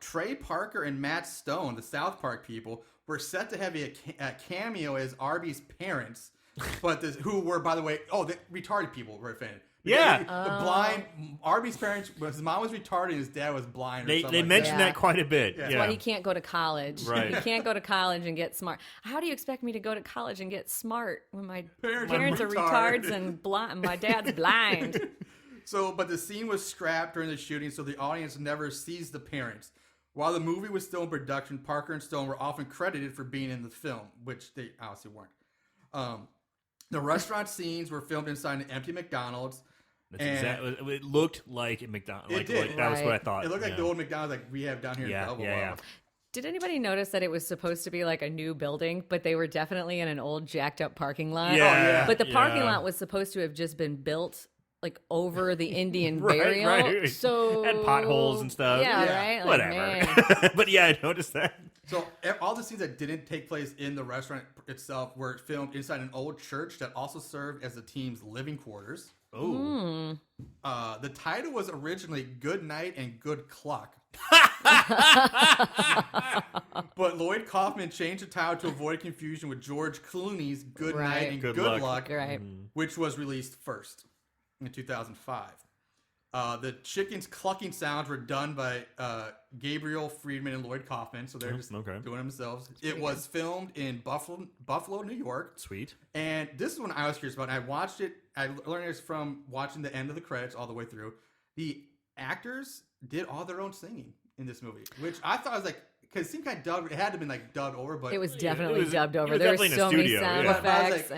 Trey Parker and Matt Stone, the South Park people, were set to have a cameo as Arby's parents, but who were, by the way, the retarded people were offended. Yeah. The blind, Arby's parents, his mom was retarded and his dad was blind. They mentioned that quite a bit. That's why he can't go to college. Right. He can't go to college and get smart. How do you expect me to go to college and get smart when my parents are retards and blind? My dad's blind. But the scene was scrapped during the shooting, so the audience never sees the parents. While the movie was still in production, Parker and Stone were often credited for being in the film, which they obviously weren't. The restaurant scenes were filmed inside an empty McDonald's. It looked like a McDonald's. It did. That was what I thought. It looked like the old McDonald's like we have down here in Belleville. Yeah. Did anybody notice that it was supposed to be like a new building, but they were definitely in an old jacked up parking lot? Yeah. But the parking lot was supposed to have just been built like over the Indian burial. Right. So had potholes and stuff. Yeah. Right. Whatever. But yeah, I noticed that. So all the scenes that didn't take place in the restaurant itself were filmed inside an old church that also served as the team's living quarters. Oh. The title was originally Good Night and Good Cluck. But Lloyd Kaufman changed the title to avoid confusion with George Clooney's Good Night and Good Luck, which was released first in 2005. The chickens clucking sounds were done by Gabriel Friedman and Lloyd Kaufman, so they're just doing it themselves. It was filmed in Buffalo, New York. Sweet. And this is one I was curious about. I watched it. I learned this from watching the end of the credits all the way through. The actors did all their own singing in this movie, which I thought was like, because it seemed kind of dubbed. It had to have been like dubbed over, but it was definitely dubbed over. Was There were definitely in so a many studio, sound yeah. effects.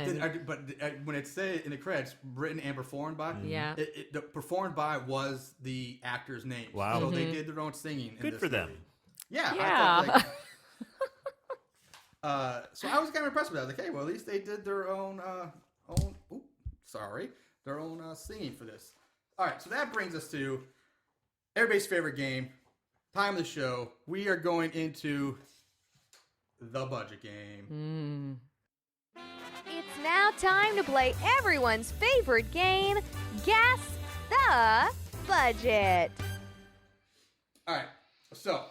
But when it said in the credits, written and performed by, the performed by was the actor's name. Wow. So they did their own singing. Good for them. Yeah. Yeah. So I was kind of impressed with that. I was like, hey, well, at least they did their own singing for this. All right, so that brings us to everybody's favorite game, time of the show. We are going into the budget game. It's now time to play everyone's favorite game, Guess the Budget. All right, so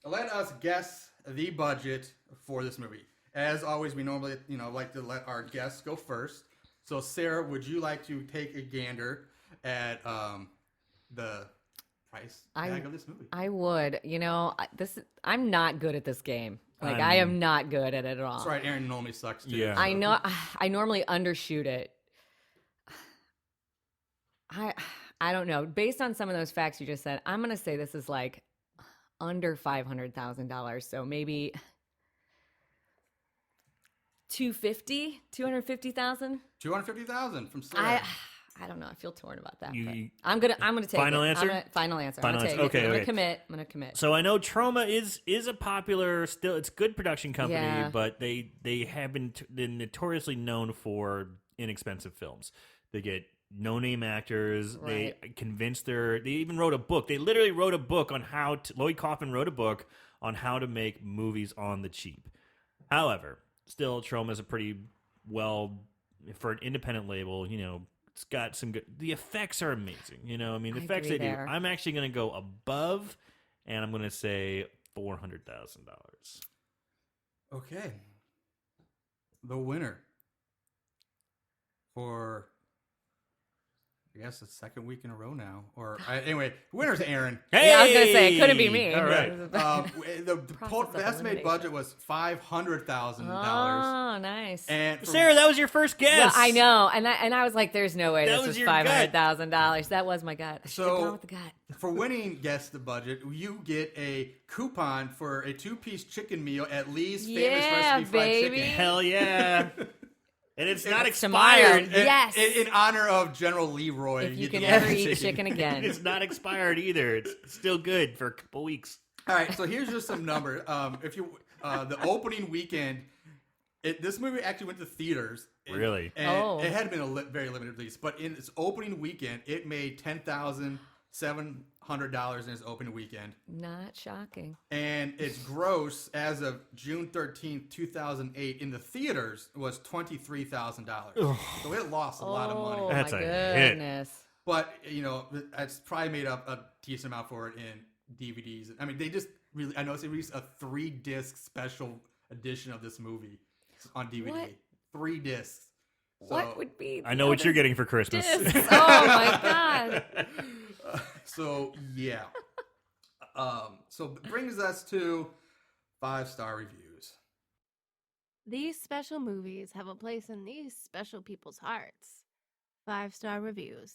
let us guess the budget for this movie. As always, we normally, like to let our guests go first. So, Sarah, would you like to take a gander at the price tag of this movie? I would. I'm not good at this game. I am not good at it at all. That's right. Aaron normally sucks too. Yeah. I know. I normally undershoot it. I don't know. Based on some of those facts you just said, I'm gonna say this is like under $500,000. So maybe 250,000. 250,000 from Sarah. I don't know. I feel torn about that. I'm gonna take final it. answer? Final answer. Final I'm gonna answer. take it. Okay, I'm gonna commit. So I know Troma is a popular, still it's a good production company, Yeah. but they have been notoriously known for inexpensive films. They get no-name actors. Right. They even wrote a book. They literally wrote a book on Lloyd Kaufman wrote a book on how to make movies on the cheap. However, still Troma is a pretty for an independent label, it's got some good. The effects are amazing. The effects they do. I'm actually going to go above, and I'm going to say $400,000. Okay. The winner for, I guess, the second week in a row now. Anyway, the winner's Aaron. Hey! Yeah, I was gonna say it couldn't be me. All right. The estimated budget was $500,000. Oh, nice. And Sarah, that was your first guess. Well, I know, and I was like, "There's no way That this was is your gut. $500,000." That was my gut. I should have gone with the gut. for winning Guess the Budget, you get a coupon for a 2-piece chicken meal at Lee's Famous Recipe Fried baby. Chicken. Hell yeah. And it's not expired. expired. Yes. In honor of General Leroy. If you get can the ever eat chicken And again. it's not expired either. It's still good for a couple weeks. All right, so here's just some number. The opening weekend, this movie actually went to theaters. Really? And it had been a very limited release, but in its opening weekend, it made $10,700 in its opening weekend. Not shocking. And its gross as of June 13th, 2008 in the theaters was $23,000. So it lost a lot of money. Oh, That's my a hit. goodness. But, it's probably made up a decent amount for it in DVDs. I mean, they just really, I noticed they released a 3-disc special edition of this movie on DVD. What? 3 discs. So, What would be? I know what you're getting for Christmas. Discs? Oh my god! so yeah. So it brings us to 5-star reviews. These special movies have a place in these special people's hearts. 5-star reviews.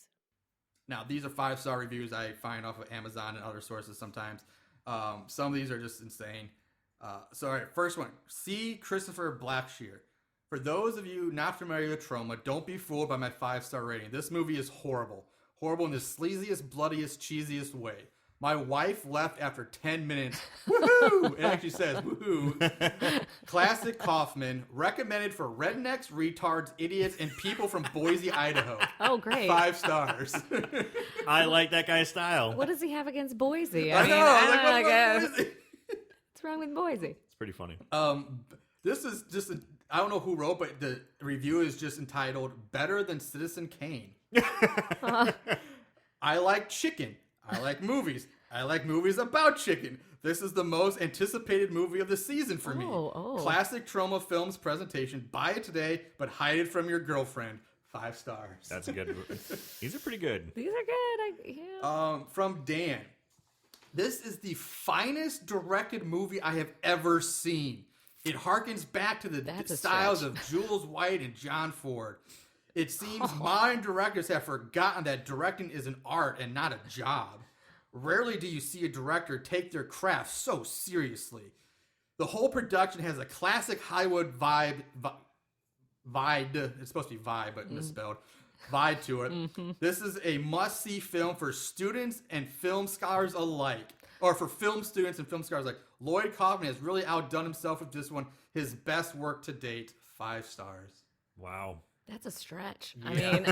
Now, these are 5-star reviews I find off of Amazon and other sources sometimes. Some of these are just insane. So, all right, first one. C. Christopher Blackshear. For those of you not familiar with Troma, don't be fooled by my 5-star rating. This movie is horrible. Horrible in the sleaziest, bloodiest, cheesiest way. My wife left after 10 minutes. Woohoo! It actually says woohoo. Classic Kaufman. Recommended for rednecks, retards, idiots, and people from Boise, Idaho. Oh, great. 5 stars. I like that guy's style. What does he have against Boise? I know. I was like, I what's guess. What's wrong with Boise? It's pretty funny. This is just, I don't know who wrote, but the review is just entitled Better Than Citizen Kane. I like chicken. I like movies. I like movies about chicken. This is the most anticipated movie of the season for me. Oh. Classic Troma Films presentation. Buy it today, but hide it from your girlfriend. 5 stars. That's a good. These are pretty good. These are good. From Dan. This is the finest directed movie I have ever seen. It harkens back to the That's a styles stretch. of Jules White and John Ford. It seems modern directors have forgotten that directing is an art and not a job. Rarely do you see a director take their craft so seriously. The whole production has a classic Hollywood vibe. It's supposed to be vibe, but misspelled. Vibe to it. This is a must-see film for students and film scholars alike. Or for film students and film scholars alike. Lloyd Kaufman has really outdone himself with this one. His best work to date. 5 stars. Wow. That's a stretch. Yeah. I mean,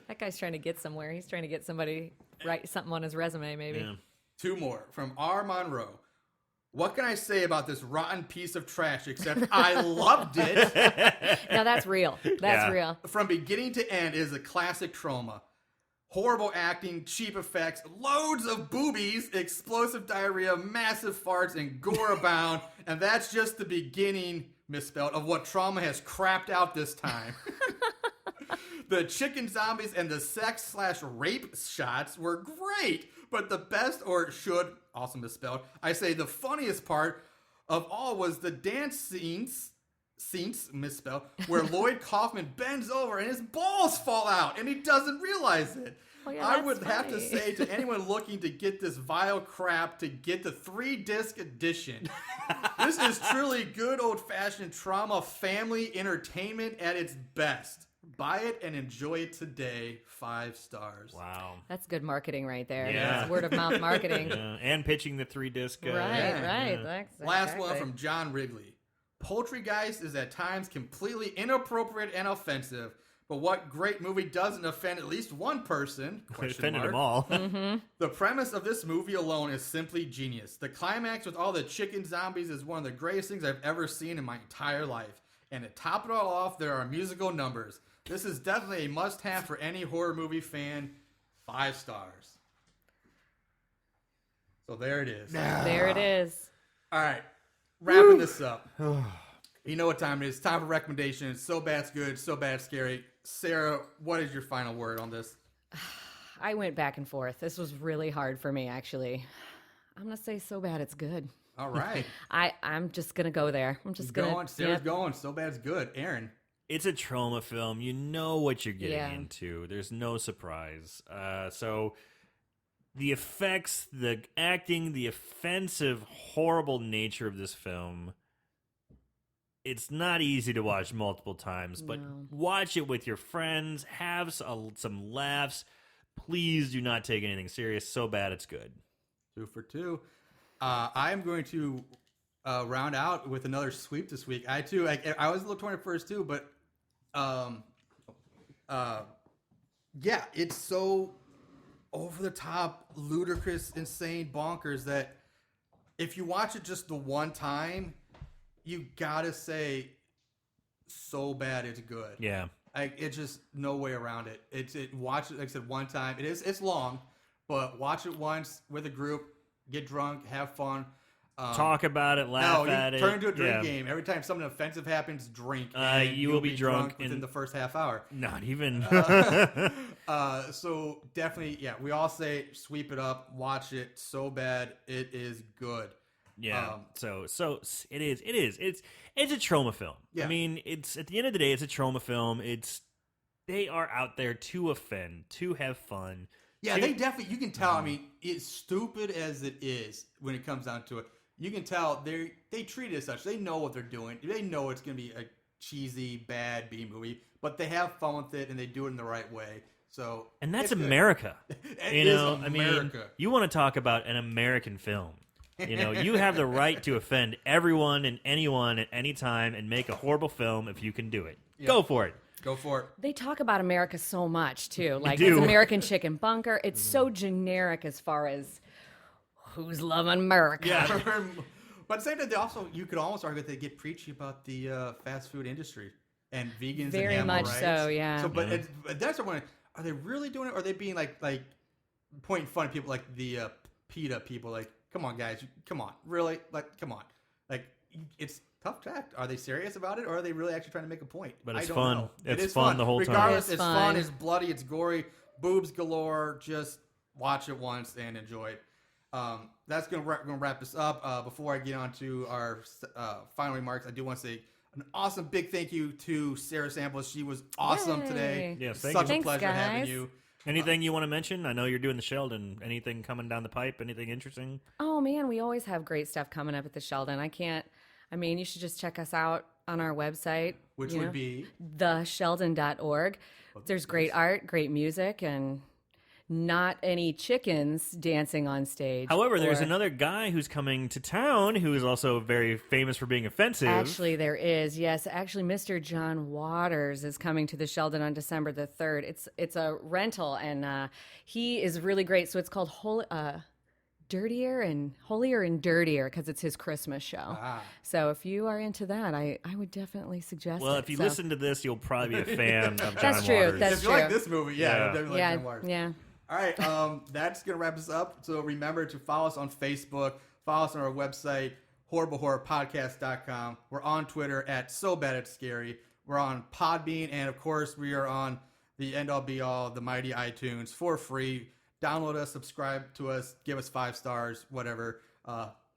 that guy's trying to get somewhere. He's trying to get somebody write something on his resume, maybe. Yeah. 2 more from R. Monroe. What can I say about this rotten piece of trash except I loved it? Now that's real. That's Yeah. real. From beginning to end is a classic Troma. Horrible acting, cheap effects, loads of boobies, explosive diarrhea, massive farts, and gore abound. And that's just the beginning, misspelled, of what Troma has crapped out this time. The chicken zombies and the sex/rape shots were great, but the best, or should, also misspelled, I say the funniest part of all was the dance scenes, misspelled, where Lloyd Kaufman bends over and his balls fall out and he doesn't realize it. Oh, yeah, I that's would have to funny. say to anyone looking to get this vile crap to get the 3-disc edition. This is truly good old-fashioned Troma family entertainment at its best. Buy it and enjoy it today. 5 stars. Wow. That's good marketing right there. Yeah. That's word of mouth marketing. Yeah. And pitching the 3-disc. Right, Yeah. right. Yeah. That's Last one exactly. from John Wrigley. Poultrygeist is at times completely inappropriate and offensive, but what great movie doesn't offend at least one person? Offended them all. The premise of this movie alone is simply genius. The climax with all the chicken zombies is one of the greatest things I've ever seen in my entire life. And to top it all off, there are musical numbers. This is definitely a must-have for any horror movie fan. 5 stars. So there it is. There it is. All right, wrapping this up. You know what time it is. Time for recommendations. So bad it's good, so bad it's scary. Sarah, what is your final word on this? I went back and forth. This was really hard for me, actually. I'm going to say so bad it's good. All right. I'm just going to go there. I'm just going to. Sarah's going. So bad it's good. Aaron. It's a Troma film. You know what you're getting Yeah. into. There's no surprise. So the effects, the acting, the offensive, horrible nature of this film, it's not easy to watch multiple times, but No. watch it with your friends, have some laughs. Please do not take anything serious. So bad it's good. 2 for 2. I'm going to round out with another sweep this week. I too, I was a little torn at first too, but yeah, it's so over the top, ludicrous, insane, bonkers that if you watch it just the one time, you gotta say, so bad it's good. Yeah. It's just no way around it. Watch it, like I said, one time. It's long, but watch it once with a group, get drunk, have fun. Talk about it, laugh at it. Turn into a drink game. Every time something offensive happens, drink. And you will be drunk within the first half hour. Not even. So definitely, yeah, we all say sweep it up, watch it. So bad, it is good. Yeah. So it is. It's a Troma film. Yeah. I mean, it's at the end of the day, it's a Troma film. They are out there to offend, to have fun. Yeah, they definitely. You can tell. I mean, as stupid as it is when it comes down to it, you can tell they treat it as such. They know what they're doing. They know it's going to be a cheesy, bad B movie, but they have fun with it and they do it in the right way. So, and that's it's good. America. It is America. I mean, you want to talk about an American film. You have the right to offend everyone and anyone at any time and make a horrible film if you can do it. Yeah. Go for it. Go for it. They talk about America so much too, like do. it's American Chicken Bunker. It's so generic as far as who's loving America. Yeah, but at the same time, you could almost argue that they get preachy about the fast food industry and vegans. Very and animal much rights. so, yeah. So, but that's the one. Are they really doing it? Or are they being like pointing fun at people like the PETA people? Like, come on, guys, come on, really? Like, come on, like it's. Tough tact. Are they serious about it, or are they really actually trying to make a point? But it's I don't fun. know. It's fun the whole time. Regardless, It's it's fun. fun. It's bloody. It's gory. Boobs galore. Just watch it once and enjoy it. That's gonna wrap this up. Before I get on to our final remarks, I do want to say an awesome big thank you to Sarah Samples. She was awesome Yay. today. Yes, thank Such you. a Thanks, pleasure having guys. you. Anything you want to mention? I know you're doing the Sheldon. Anything coming down the pipe? Anything interesting? Oh man, we always have great stuff coming up at the Sheldon. You should just check us out on our website, Which would be thesheldon.org. There's great art, great music, and not any chickens dancing on stage. However, there's Or- another guy who's coming to town who is also very famous for being offensive. Actually, there is. Yes, actually, Mr. John Waters is coming to the Sheldon on December the 3rd. It's a rental, and he is really great. So it's called Holier and Dirtier because it's his Christmas show. So if you are into that, I would definitely suggest Well, it. if you So- listen to this, you'll probably be a fan of John That's true. Waters. That's if you like true. this movie, Yeah. definitely like John Waters. yeah. All right, that's going to wrap us up. So remember to follow us on Facebook, follow us on our website, horriblehorrorpodcast.com. We're on Twitter at SoBadIt'sScary. We're on Podbean, and of course, we are on the end-all be-all, the mighty iTunes for free. Download us, subscribe to us, give us 5 stars, whatever.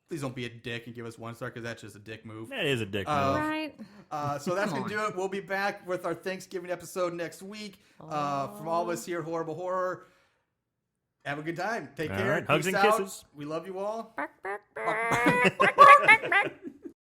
Please don't be a dick and give us 1 star because that's just a dick move. That is a dick move. Right. So that's going to do it. We'll be back with our Thanksgiving episode next week. From all of us here at Horrible Horror, have a good time. Take All care. right. Hugs Peace and out. kisses. We love you all. Bark, bark, bark.